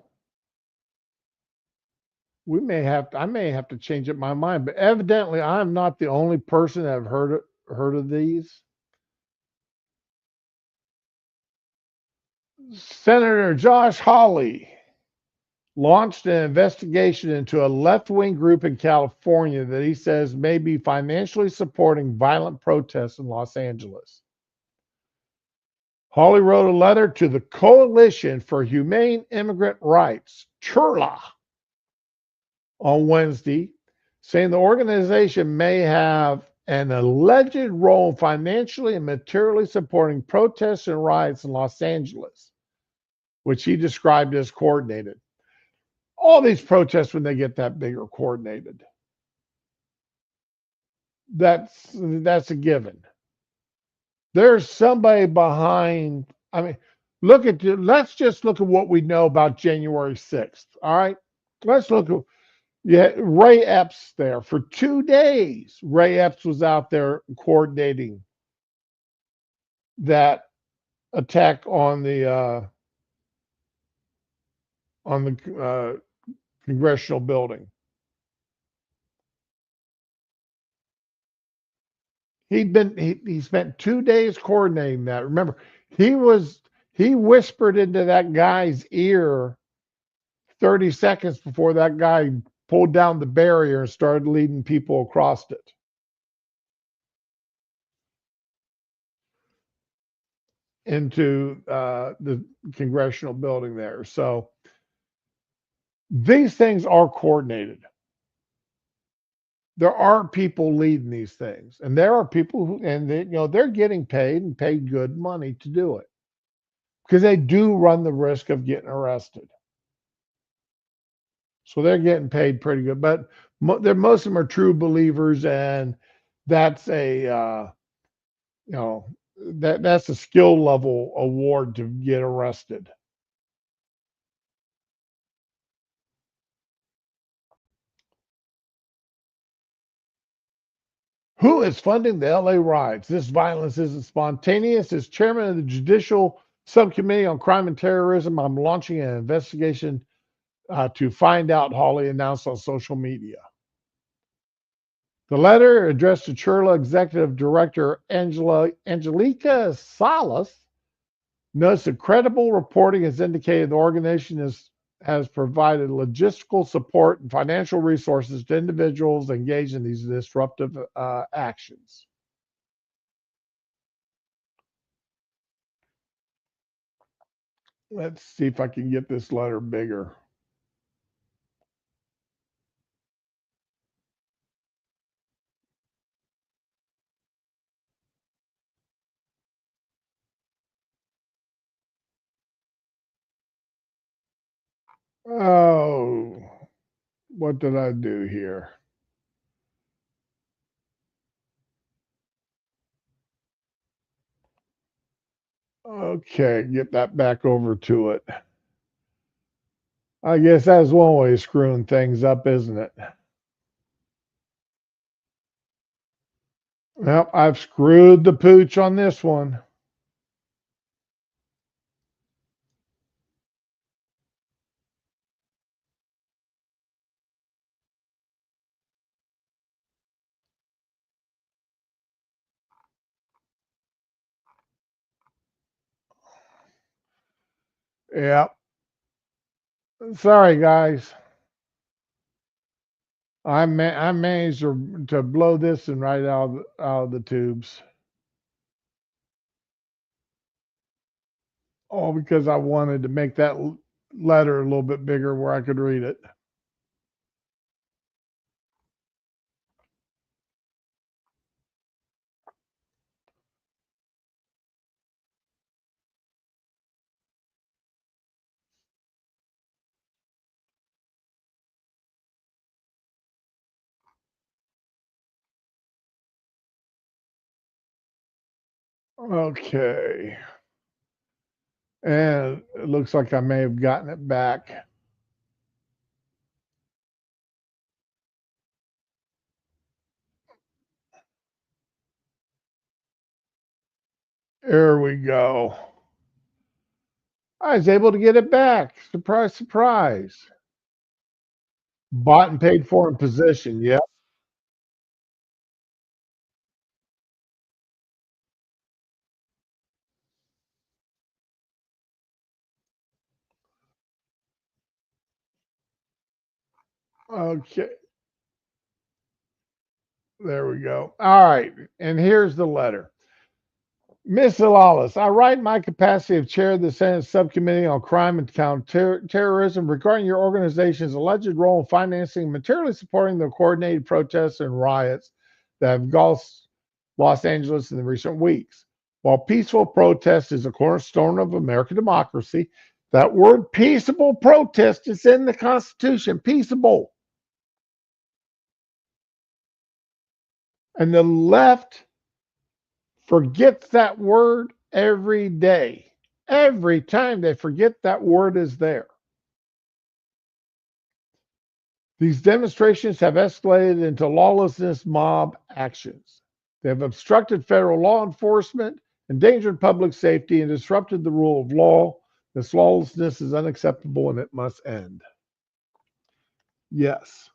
S1: I may have to change up my mind, but evidently, I'm not the only person that have heard of these. Senator Josh Hawley launched an investigation into a left-wing group in California that he says may be financially supporting violent protests in Los Angeles. Hawley wrote a letter to the Coalition for Humane Immigrant Rights, CHURLA, on Wednesday, saying the organization may have an alleged role financially and materially supporting protests and riots in Los Angeles, which he described as coordinated. All these protests, when they get that big, are coordinated. That's a given. There's somebody behind. I mean, let's just look at what we know about January 6th. All right, let's look at Yeah, Ray Epps there for 2 days. Ray Epps was out there coordinating that attack on the congressional building. He spent 2 days coordinating that. Remember, he was he whispered into that guy's ear 30 seconds before that guy pulled down the barrier and started leading people across it into the congressional building there. So these things are coordinated. There are people leading these things, and there are people who, and they're getting paid and paid good money to do it because they do run the risk of getting arrested. So they're getting paid pretty good, but most of them are true believers, and that's a you know that's a skill level award to get arrested. Who is funding the LA riots? This violence isn't spontaneous. As chairman of the Judicial Subcommittee on Crime and Terrorism, I'm launching an investigation to find out, Hawley announced on social media. The letter addressed to Churla Executive Director Angelica Salas notes that credible reporting has indicated the organization has provided logistical support and financial resources to individuals engaged in these disruptive actions. Let's see if I can get this letter bigger. Oh, what did I do here? Okay, get that back over to it. I guess that's one way of screwing things up, isn't it? Well, I've screwed the pooch on this one. Yeah. Sorry, guys. I managed to blow this one right out of the tubes. All because I wanted to make that letter a little bit bigger where I could read it. Okay. And it looks like I may have gotten it back. There we go. I was able to get it back. Surprise, surprise. Bought and paid for in position. Yep. Okay. There we go. All right. And here's the letter. Ms. Lawless, I write in my capacity of chair of the Senate Subcommittee on Crime and Counterterrorism regarding your organization's alleged role in financing and materially supporting the coordinated protests and riots that have engulfed Los Angeles in the recent weeks. While peaceful protest is a cornerstone of American democracy, that word peaceable protest is in the Constitution, peaceable. And the left forgets that word every day. Every time they forget that word is there. These demonstrations have escalated into lawlessness mob actions. They have obstructed federal law enforcement, endangered public safety, and disrupted the rule of law. This lawlessness is unacceptable and it must end. Yes,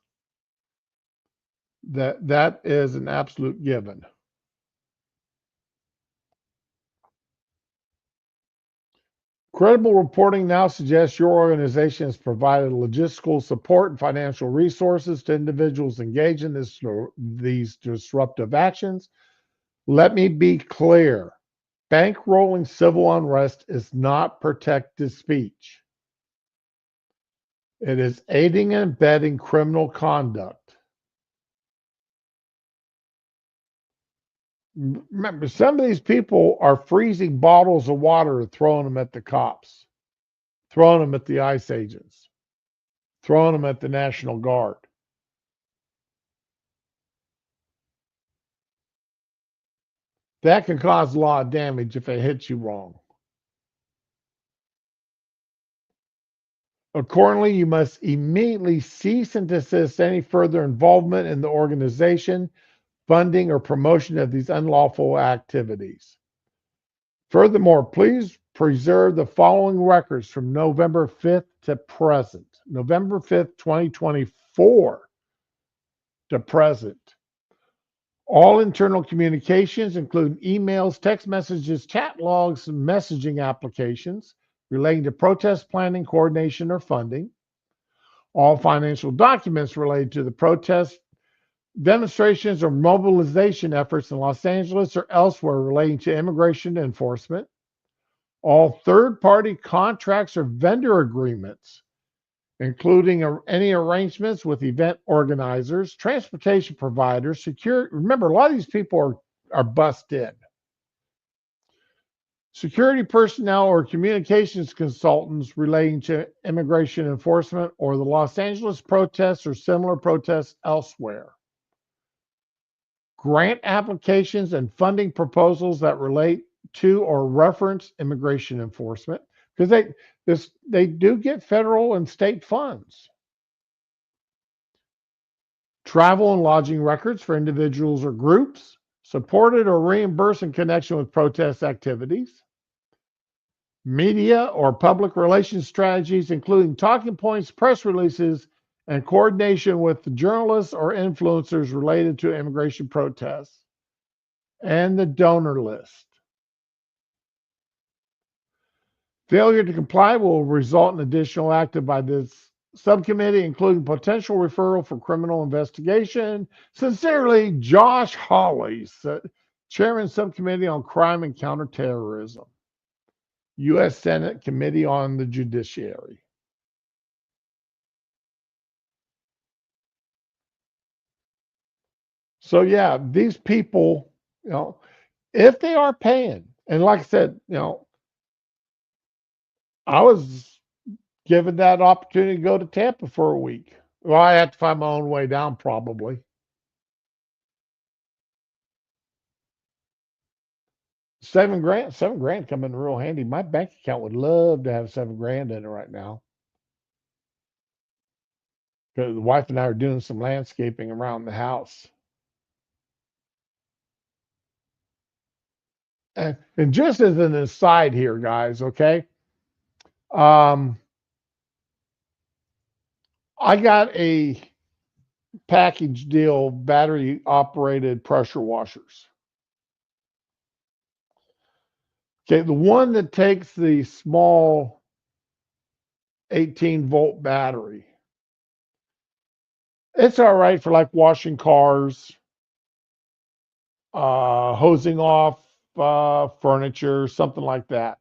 S1: that is an absolute given. Credible reporting now suggests your organization has provided logistical support and financial resources to individuals engaged in these disruptive actions. Let me be clear. Bankrolling civil unrest is not protected speech. It is aiding and abetting criminal conduct. Remember, some of these people are freezing bottles of water and throwing them at the cops, throwing them at the ICE agents, throwing them at the National Guard. That can cause a lot of damage if it hits you wrong. Accordingly, you must immediately cease and desist any further involvement in the organization, funding, or promotion of these unlawful activities. Furthermore, please preserve the following records from November 5th to present. November 5th, 2024 to present. All internal communications, including emails, text messages, chat logs, and messaging applications relating to protest planning, coordination, or funding. All financial documents related to the protest, demonstrations, or mobilization efforts in Los Angeles or elsewhere relating to immigration enforcement. All third-party contracts or vendor agreements, including any arrangements with event organizers, transportation providers, security. Remember, a lot of these people are bussed in. Security personnel or communications consultants relating to immigration enforcement or the Los Angeles protests or similar protests elsewhere. Grant applications and funding proposals that relate to or reference immigration enforcement, because they do get federal and state funds. Travel and lodging records for individuals or groups, supported or reimbursed in connection with protest activities. Media or public relations strategies, including talking points, press releases, and coordination with journalists or influencers related to immigration protests. And the donor list. Failure to comply will result in additional action by this subcommittee, including potential referral for criminal investigation. Sincerely, Josh Hawley, Chairman, Subcommittee on Crime and Counterterrorism, U.S. Senate Committee on the Judiciary. So yeah, these people, if they are paying, and like I said, I was given that opportunity to go to Tampa for a week. Well, I had to find my own way down probably. $7 grand come in real handy. My bank account would love to have $7 grand in it right now. Because the wife and I are doing some landscaping around the house. And just as an aside here, guys, okay? Um, I got a package deal battery operated pressure washers. Okay, the one that takes the small 18-volt battery. It's all right for like washing cars, hosing off furniture, something like that.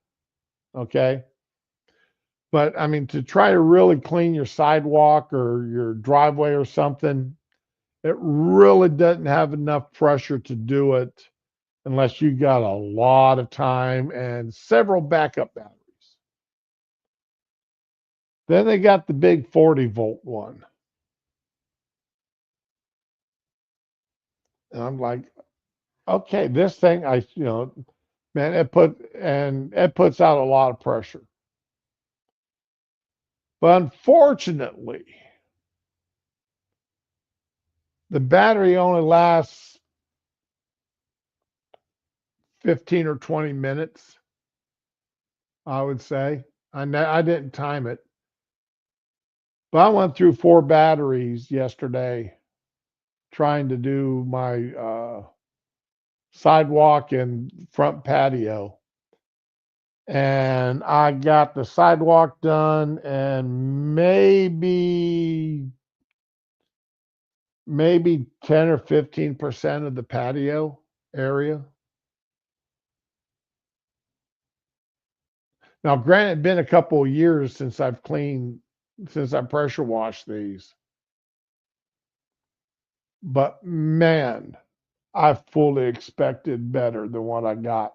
S1: Okay. But I mean, to try to really clean your sidewalk or your driveway or something, it really doesn't have enough pressure to do it unless you got a lot of time and several backup batteries. Then they got the big 40-volt one. And I'm like, okay, this thing, man, it puts out a lot of pressure. But unfortunately, The battery only lasts 15 or 20 minutes, I would say. I didn't time it, but I went through 4 batteries yesterday trying to do my sidewalk and front patio. And I got the sidewalk done and maybe 10 or 15% of the patio area. Now, granted, it's been a couple of years since since I pressure washed these, but man, I fully expected better than what I got.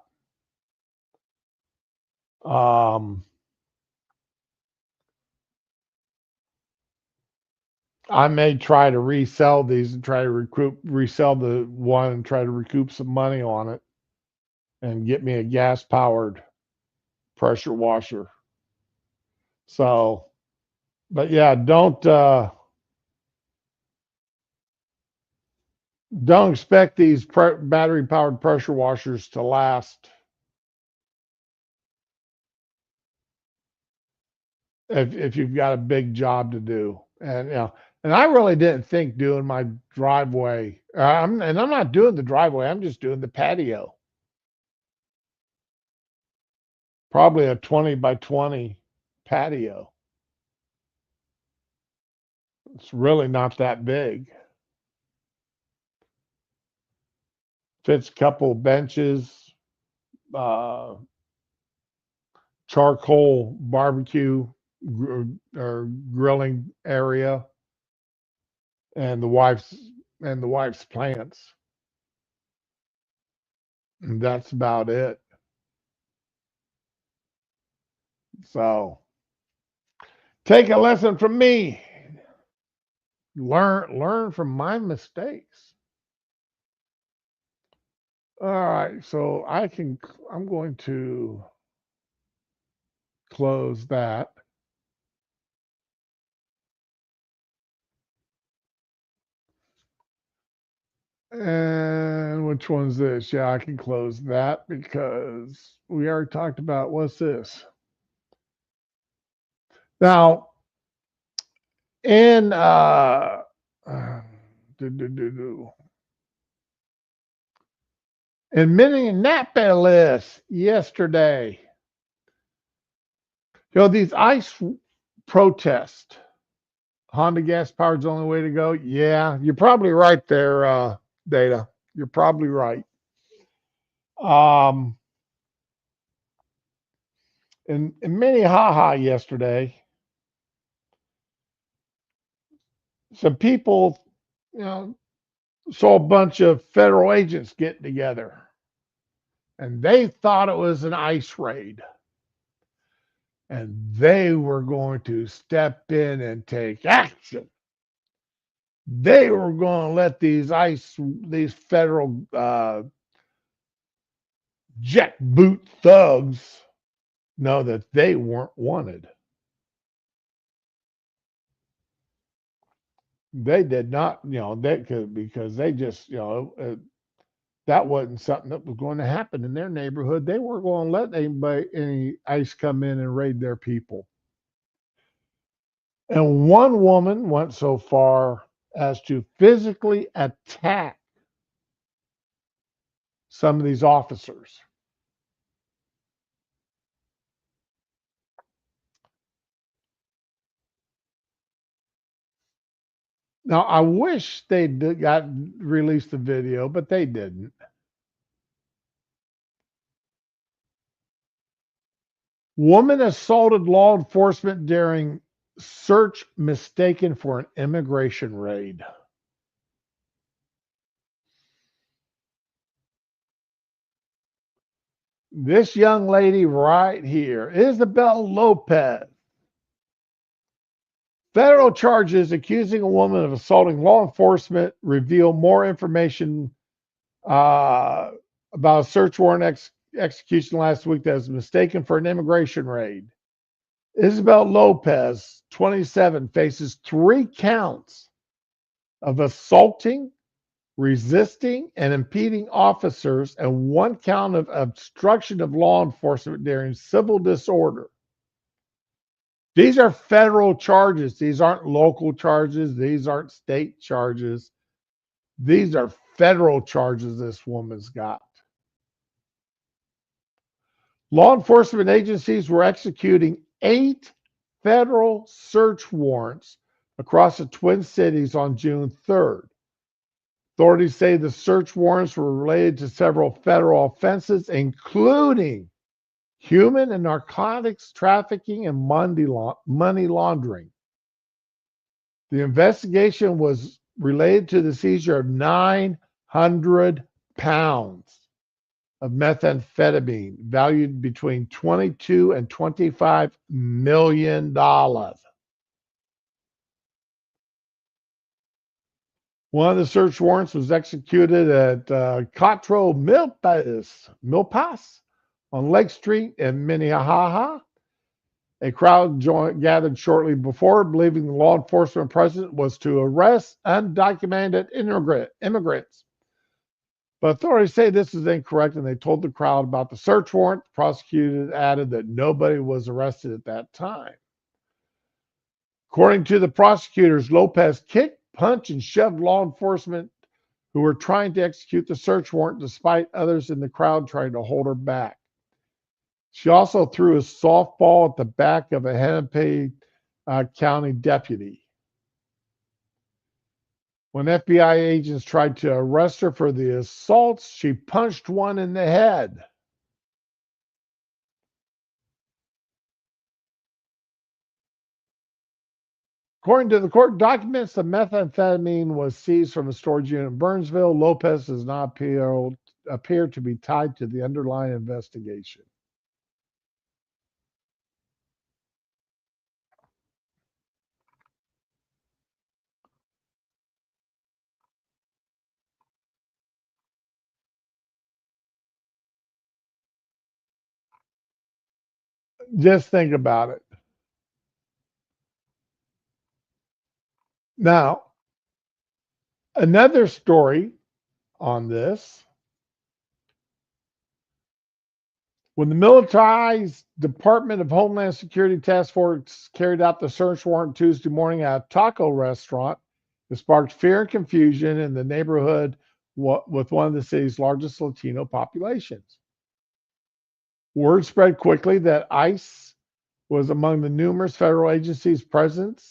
S1: Um, I may try to resell these and try to resell the one and try to recoup some money on it and get me a gas powered pressure washer. So, but yeah, don't expect these battery powered pressure washers to last if you've got a big job to do. And and I really didn't think doing my driveway. And I'm not doing the driveway. I'm just doing the patio. Probably a 20 by 20 patio. It's really not that big. Fits a couple benches, uh, charcoal barbecue or grilling area, and the wife's plants. And that's about it. So take a lesson from me. Learn from my mistakes. All right, so I'm going to close that. And which one's this? Yeah, I can close that because we already talked about what's this. Now, in do, do, do, do. In Minneapolis yesterday, these ICE protests, Honda gas powered's the only way to go. Yeah, you're probably right there, Data. You're probably right. Um, in Minnehaha yesterday, some people, you know, saw a bunch of federal agents getting together, and they thought it was an ICE raid, and they were going to step in and take action. They were going to let these federal jackboot thugs know that they weren't wanted. They did not, they could because they just, that wasn't something that was going to happen in their neighborhood. They weren't going to let any ICE come in and raid their people. And one woman went so far as to physically attack some of these officers. Now, I wish they got released the video, but they didn't. Woman assaulted law enforcement during search mistaken for an immigration raid. This young lady right here, Isabel Lopez. Federal charges accusing a woman of assaulting law enforcement reveal more information about a search warrant execution last week that was mistaken for an immigration raid. Isabel Lopez, 27, faces 3 counts of assaulting, resisting, and impeding officers, and one count of obstruction of law enforcement during civil disorder. These are federal charges. These aren't local charges. These aren't state charges. These are federal charges this woman's got. Law enforcement agencies were executing 8 federal search warrants across the Twin Cities on June 3rd. Authorities say the search warrants were related to several federal offenses, including human and narcotics trafficking and money laundering. The investigation was related to the seizure of 900 pounds of methamphetamine valued between $22 and $25 million. One of the search warrants was executed at Quattro Milpas on Lake Street in Minnehaha. A crowd gathered shortly before, believing the law enforcement presence was to arrest undocumented immigrants. But authorities say this is incorrect, and they told the crowd about the search warrant. The prosecutor added that nobody was arrested at that time. According to the prosecutors, Lopez kicked, punched, and shoved law enforcement who were trying to execute the search warrant, despite others in the crowd trying to hold her back. She also threw a softball at the back of a Hennepin County deputy. When FBI agents tried to arrest her for the assaults, she punched one in the head. According to the court documents, the methamphetamine was seized from a storage unit in Burnsville. Lopez does not appear to be tied to the underlying investigation. Just think about it. Now, another story on this. When the militarized Department of Homeland Security Task Force carried out the search warrant Tuesday morning at a taco restaurant, it sparked fear and confusion in the neighborhood with one of the city's largest Latino populations. Word spread quickly that ICE was among the numerous federal agencies present,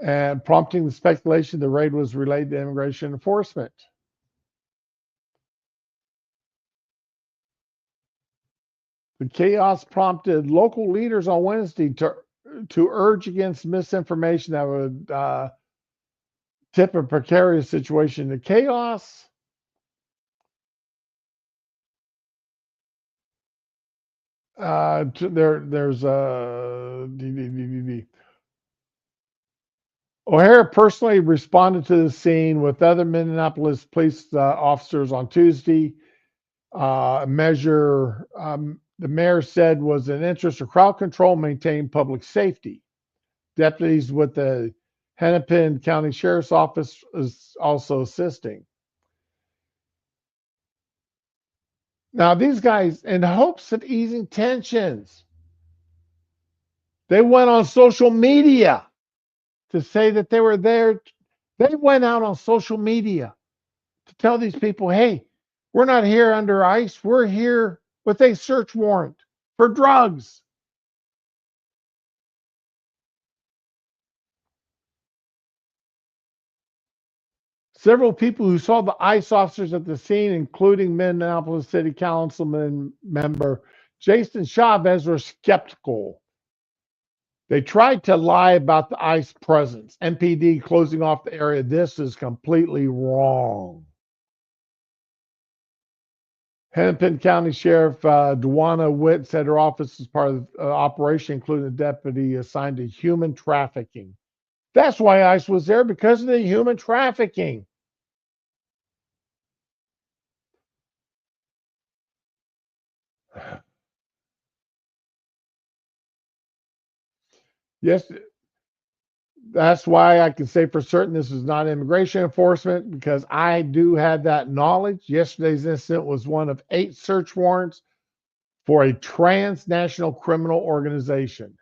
S1: and prompting the speculation the raid was related to immigration enforcement. The chaos prompted local leaders on Wednesday to urge against misinformation that would tip a precarious situation. The chaos there's O'Hara personally responded to the scene with other Minneapolis police officers on Tuesday. Measure the mayor said was an interest of crowd control, maintain public safety. Deputies with the Hennepin County Sheriff's Office is also assisting. Now, these guys, in hopes of easing tensions, they went on social media to say that they were there. They went out on social media to tell these people, hey, we're not here under ICE. We're here with a search warrant for drugs. Several people who saw the ICE officers at the scene, including Minneapolis City Councilman member Jason Chavez, were skeptical. They tried to lie about the ICE presence, MPD closing off the area. This is completely wrong. Hennepin County Sheriff Dwana Witt said her office is part of the operation, including a deputy assigned to human trafficking. That's why ICE was there, because of the human trafficking. Yes, That's why I can say for certain this is not immigration enforcement because I do have that knowledge. Yesterday's incident was one of 8 search warrants for a transnational criminal organization.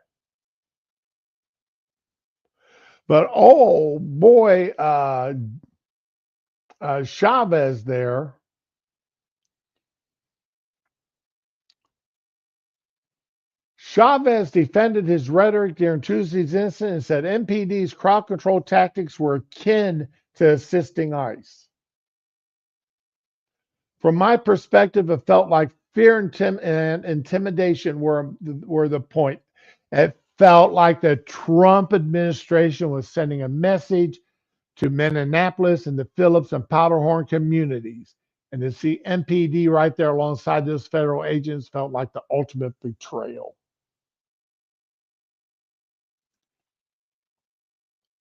S1: But oh boy, Chavez there. Chavez defended his rhetoric during Tuesday's incident and said MPD's crowd control tactics were akin to assisting ICE. From my perspective, it felt like fear and intimidation were the point. It felt like the Trump administration was sending a message to Minneapolis and the Phillips and Powderhorn communities. And to see MPD right there alongside those federal agents felt like the ultimate betrayal.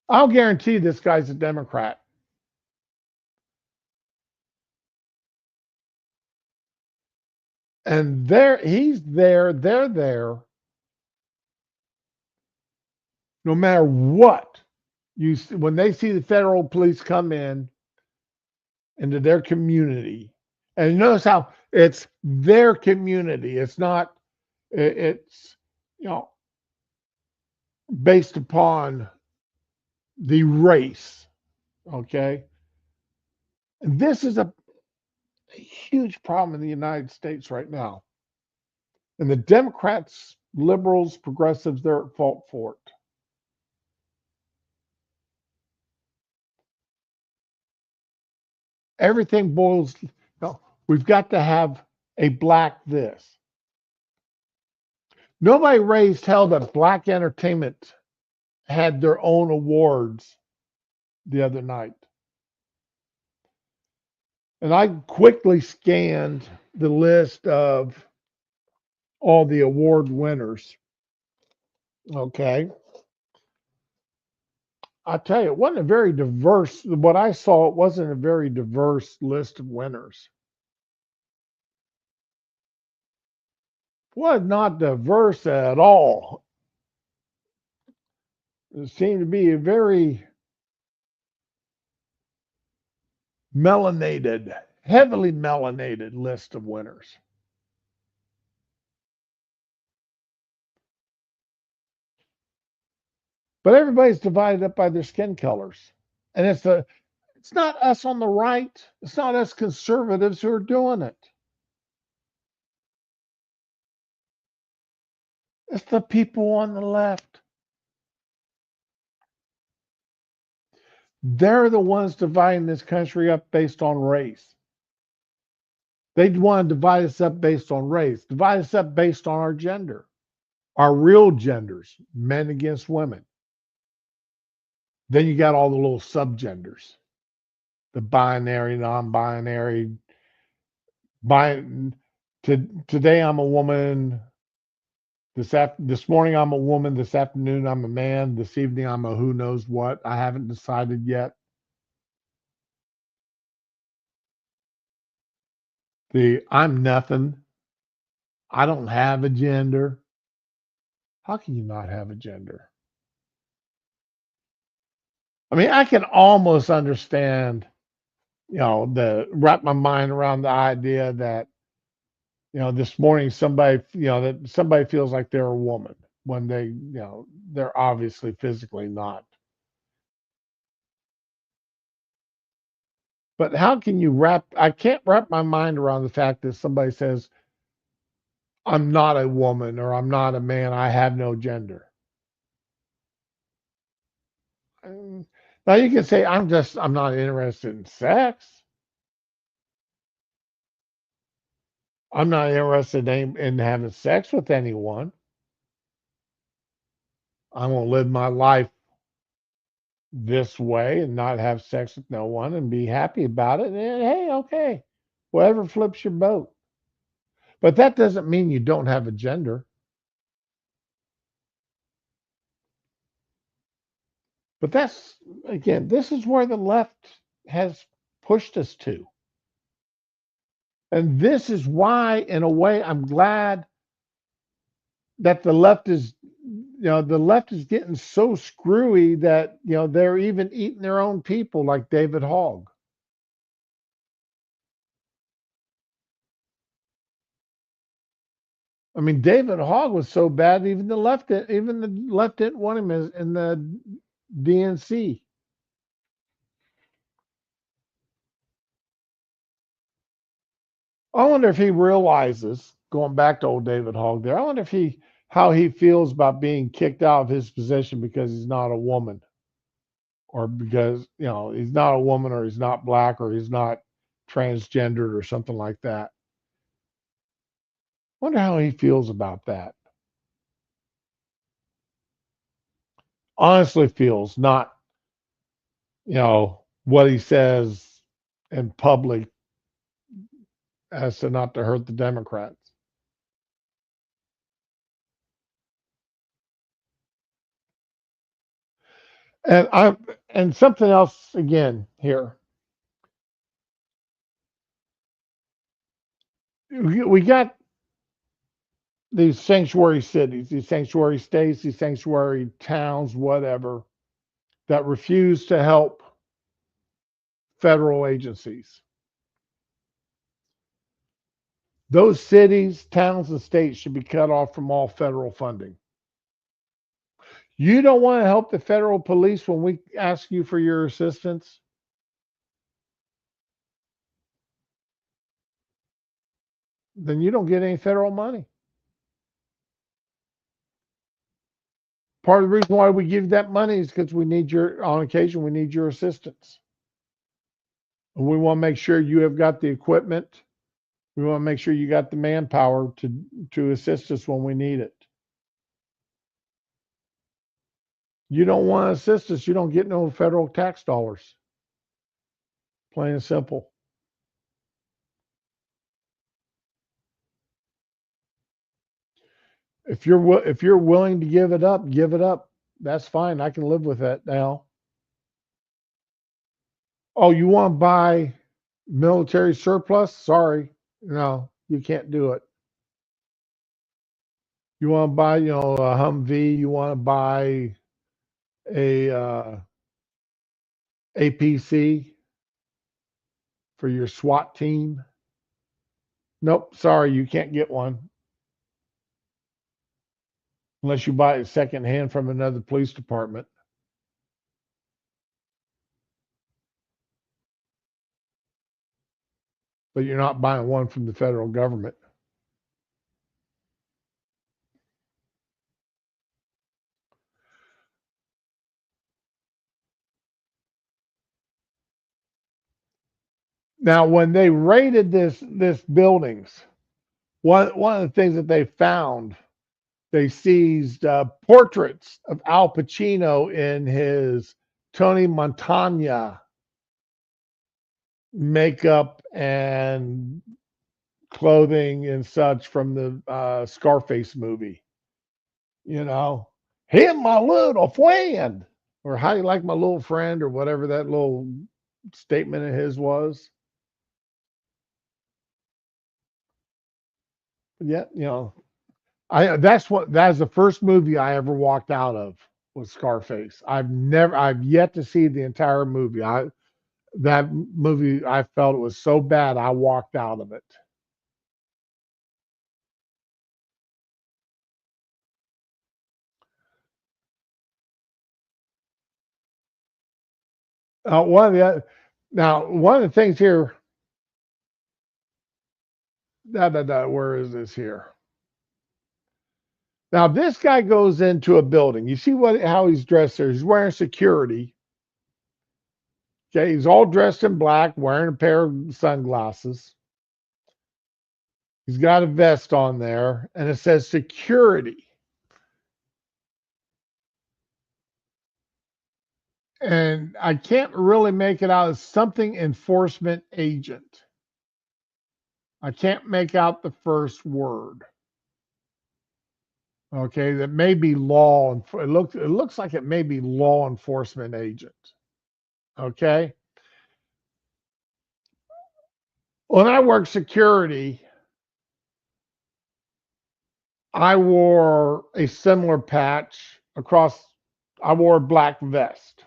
S1: I'll guarantee this guy's a Democrat. And he's there, they're there, no matter what. When they see the federal police come in into their community, and notice how it's their community. It's not. It's you know based upon the race. Okay, and this is a huge problem in the United States right now. And the Democrats, liberals, progressives, they're at fault for it. Everything boils, we've got to have a black this. Nobody raised hell that black entertainment had their own awards the other night. And I quickly scanned the list of all the award winners. Okay. I tell you, it wasn't a very diverse, what I saw, it wasn't a very diverse list of winners. Was not diverse at all. It seemed to be a very melanated, heavily melanated list of winners. But everybody's divided up by their skin colors. And it's not us on the right, it's not us conservatives who are doing it. It's the people on the left. They're the ones dividing this country up based on race. They want to divide us up based on race, divide us up based on our gender, our real genders, men against women. Then you got all the little subgenders, the binary, non-binary. Today I'm a woman. This morning I'm a woman. This afternoon I'm a man. This evening I'm a who knows what. I haven't decided yet. I'm nothing. I don't have a gender. How can you not have a gender? I mean, I can almost understand, the wrap my mind around the idea that, this morning that somebody feels like they're a woman when they're obviously physically not. But how can I can't wrap my mind around the fact that somebody says, I'm not a woman or I'm not a man, I have no gender. Now you can say, I'm not interested in sex. I'm not interested in having sex with anyone. I'm going to live my life this way and not have sex with no one and be happy about it. And hey, okay, whatever flips your boat. But that doesn't mean you don't have a gender. But this is where the left has pushed us to. And this is why, in a way, I'm glad that the left is the left is getting so screwy that they're even eating their own people, like David Hogg. I mean, David Hogg was so bad, even the left didn't want him in the DNC. I wonder if he realizes, going back to old David Hogg there, I wonder if how he feels about being kicked out of his position because he's not a woman, or because he's not a woman, or he's not black, or he's not transgendered, or something like that. Wonder how he feels about that. Honestly feels, not what he says in public as to not to hurt the Democrats. And something else again here. We got these sanctuary cities, these sanctuary states, these sanctuary towns, whatever, that refuse to help federal agencies. Those cities, towns, and states should be cut off from all federal funding. You don't want to help the federal police when we ask you for your assistance? Then you don't get any federal money. Part of the reason why we give that money is because on occasion, we need your assistance. And we want to make sure you have got the equipment. We want to make sure you got the manpower to assist us when we need it. You don't want to assist us, you don't get no federal tax dollars. Plain and simple. If you're willing to give it up, give it up. That's fine. I can live with that now. Oh, you want to buy military surplus? Sorry, no, you can't do it. You want to buy, a Humvee. You want to buy a APC for your SWAT team? Nope, sorry, you can't get one unless you buy it secondhand from another police department. But you're not buying one from the federal government. Now, when they raided this buildings, one of the things that they found, they seized portraits of Al Pacino in his Tony Montana makeup and clothing and such from the Scarface movie. Him, my little friend, or how you like my little friend, or whatever that little statement of his was. Yeah, I that's the first movie I ever walked out of, was Scarface. I've yet to see the entire movie. That movie, I felt it was so bad I walked out of it. One of the Now, one of the things here, where is this here? Now, this guy goes into a building. You see how he's dressed there. He's wearing security. Okay, he's all dressed in black, wearing a pair of sunglasses. He's got a vest on there, and it says security. And I can't really make it out as something enforcement agent. I can't make out the first word. Okay, that may be it looks like it may be law enforcement agent. Okay. When I worked security, I wore a similar patch across. I wore a black vest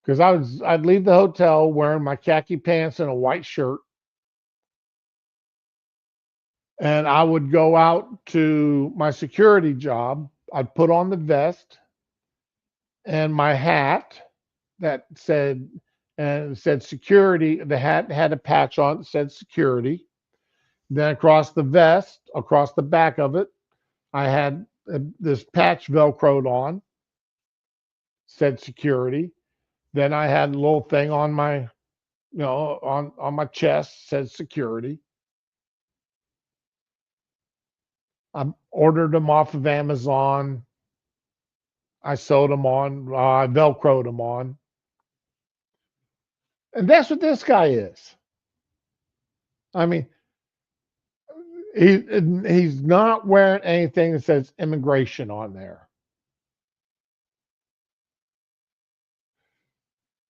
S1: because I'd leave the hotel wearing my khaki pants and a white shirt, and I would go out to my security job. I'd put on the vest and my hat that said and it said security. The hat had a patch on it that said security. Then across the vest, across the back of it, I had this patch velcroed on, said security. Then I had a little thing on my, on my chest, said security. I ordered them off of Amazon. I sewed them on. I velcroed them on, and that's what this guy is. I mean, he he's not wearing anything that says immigration on there.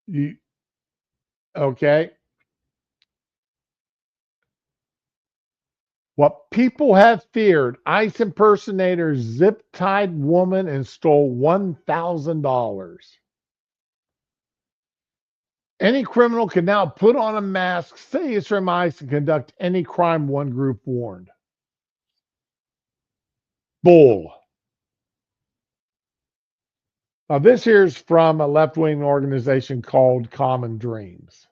S1: You, okay? What people have feared, ICE impersonators zip tied woman and stole $1,000. Any criminal can now put on a mask, say it's from ICE, and conduct any crime, one group warned. Bull. Now, this here's from a left wing organization called Common Dreams.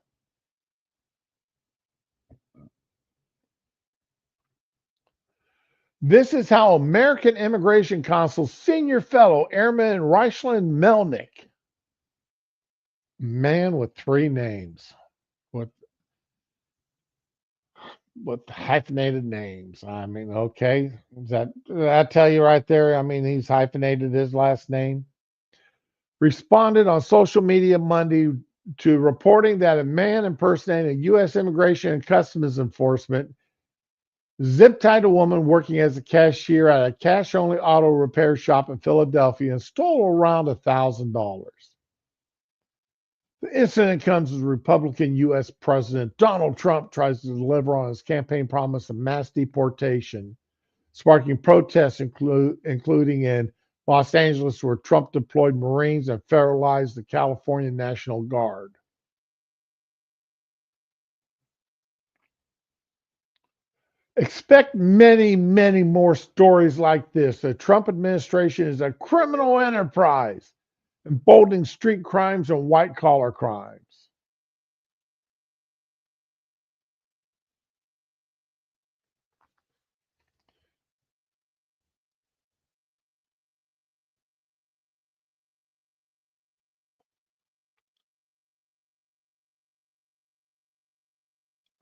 S1: This is how American Immigration Council senior fellow Airman Reichland Melnick, man with three names, with hyphenated names. I mean, okay, does that tell you right there? I mean, he's hyphenated his last name. Responded on social media Monday to reporting that a man impersonating U.S. Immigration and Customs Enforcement zip tied a woman working as a cashier at a cash only auto repair shop in Philadelphia and stole around $1,000. The incident comes as Republican U.S. President Donald Trump tries to deliver on his campaign promise of mass deportation, sparking protests, including in Los Angeles, where Trump deployed Marines and federalized the California National Guard. Expect many, many more stories like this. The Trump administration is a criminal enterprise, emboldening street crimes and white collar crimes.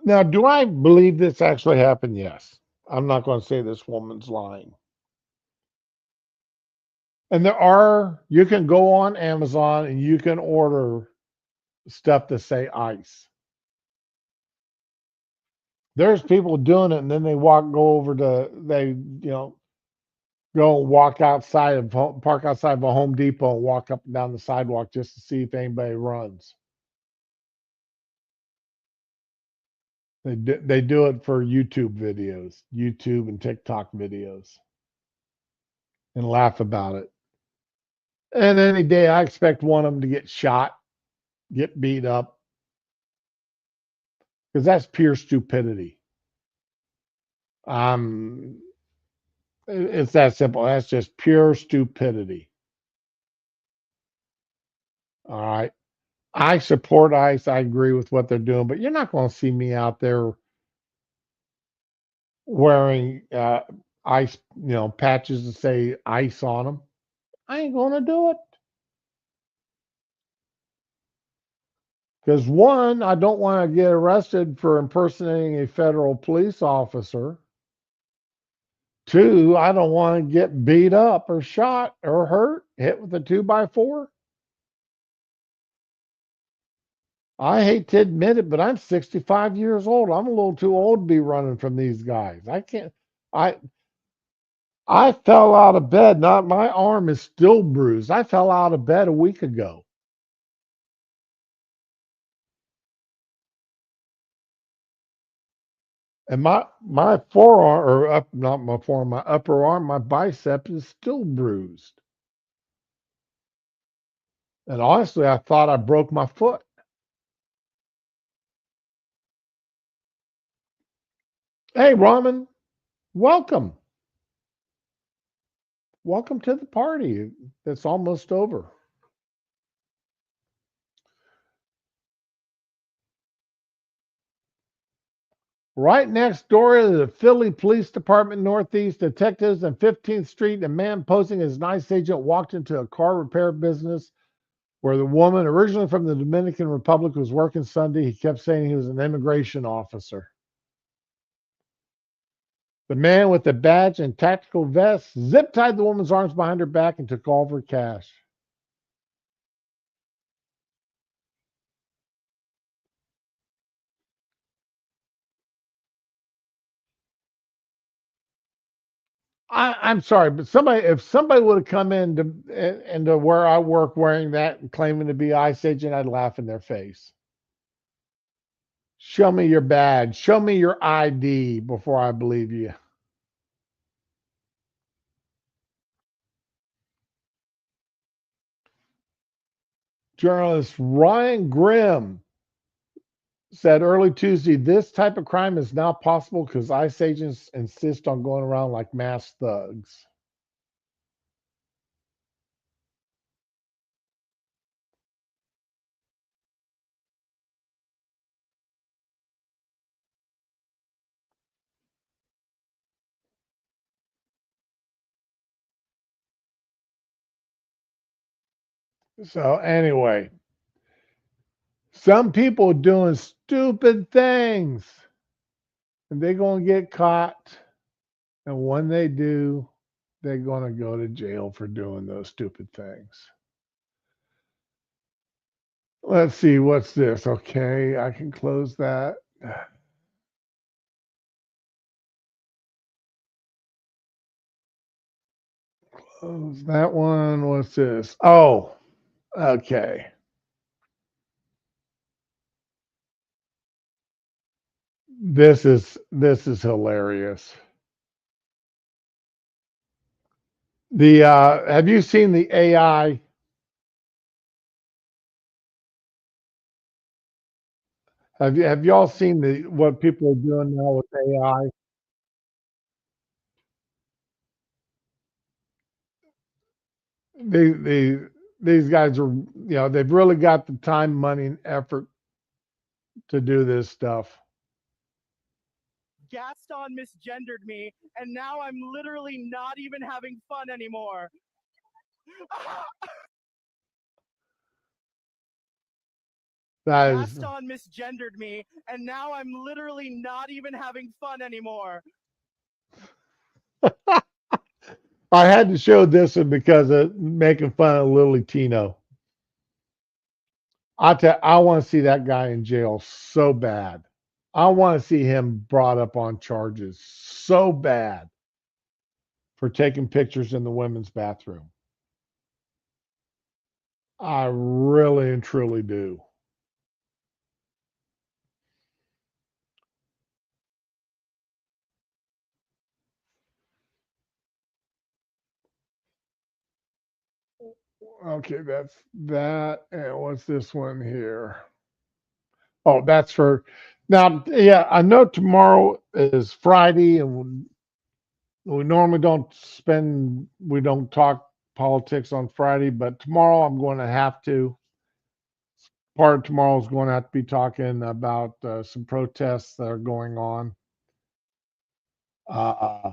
S1: Now, do I believe this actually happened? Yes. I'm not going to say this woman's lying. And you can go on Amazon and you can order stuff to say ice. There's people doing it and then go over to, go and walk outside of, park outside of a Home Depot and walk up and down the sidewalk just to see if anybody runs. They do it for YouTube videos, YouTube and TikTok videos, and laugh about it. And any day, I expect one of them to get shot, get beat up, because that's pure stupidity. Um, it's that simple. That's just pure stupidity. All right. I support ICE. I agree with what they're doing, but you're not going to see me out there wearing ICE, patches that say ICE on them. I ain't going to do it. Because one, I don't want to get arrested for impersonating a federal police officer. Two, I don't want to get beat up or shot or hurt, hit with a 2x4. I hate to admit it, but I'm 65 years old. I'm a little too old to be running from these guys. I can't. I I fell out of bed. Not my arm is still bruised. I fell out of bed a week ago. And my forearm, or up, not my forearm, my upper arm, my bicep is still bruised. And honestly, I thought I broke my foot. Hey, Raman, welcome. Welcome to the party. It's almost over. Right next door to the Philly Police Department Northeast, detectives on 15th Street, a man posing as an ICE agent walked into a car repair business where the woman, originally from the Dominican Republic, was working Sunday. He kept saying he was an immigration officer. The man with the badge and tactical vest zip tied the woman's arms behind her back and took all of her cash. I'm sorry, but if somebody would have come into where I work wearing that and claiming to be ICE agent, I'd laugh in their face. Show me your badge. Show me your ID before I believe you. Journalist Ryan Grimm said early Tuesday this type of crime is now possible because ICE agents insist on going around like masked thugs. So, anyway, some people doing stupid things and they're going to get caught. And when they do, they're going to go to jail for doing those stupid things. Let's see, what's this? Okay, I can close that. Close that one. What's this? Oh, okay. This is hilarious. The have you seen the AI? Have y'all seen the what people are doing now with AI? They these guys are, they've really got the time, money, and effort to do this stuff.
S3: Gaston misgendered me, and now I'm literally not even having fun anymore.
S1: That is,
S3: Gaston misgendered me, and now I'm literally not even having fun anymore.
S1: I had to show this one because of making fun of Lily Tino. I want to see that guy in jail so bad. I want to see him brought up on charges so bad for taking pictures in the women's bathroom. I really and truly do. Okay, that's that. And what's this one here? Oh, that's for now. Yeah, I know tomorrow is Friday, and we normally we don't talk politics on Friday, but tomorrow I'm going to have to. Part of tomorrow is going to have to be talking about some protests that are going on. Uh,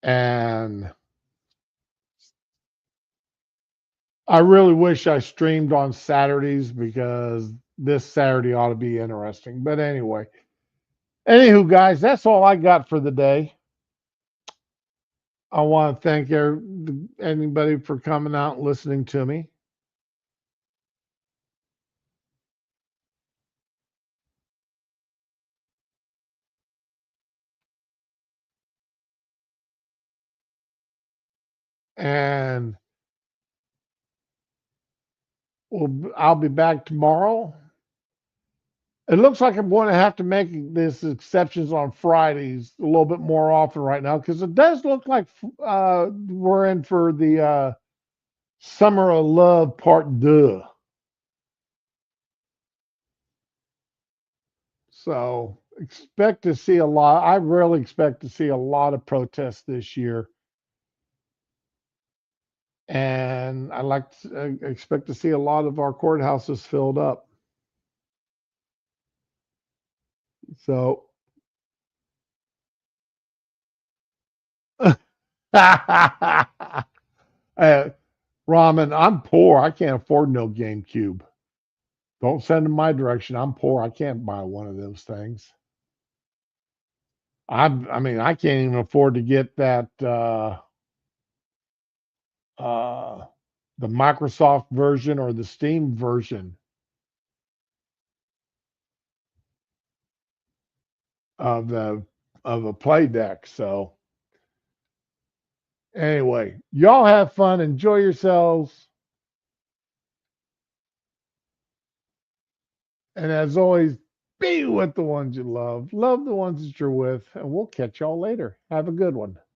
S1: and I really wish I streamed on Saturdays because this Saturday ought to be interesting. But anyway, anywho, guys, that's all I got for the day. I want to thank anybody for coming out and listening to me. And I'll be back tomorrow. It looks like I'm going to have to make this exceptions on Fridays a little bit more often right now because it does look like we're in for the Summer of Love Part 2. So expect to see a lot. I really expect to see a lot of protests this year. And I like to expect to see a lot of our courthouses filled up. So, Ramen, I'm poor. I can't afford no GameCube. Don't send them my direction. I'm poor. I can't buy one of those things. I mean, I can't even afford to get that uh, the Microsoft version or the Steam version of the of a play deck. So anyway, y'all have fun, enjoy yourselves, and as always, be with the ones you love the ones that you're with, and we'll catch y'all later. Have a good one.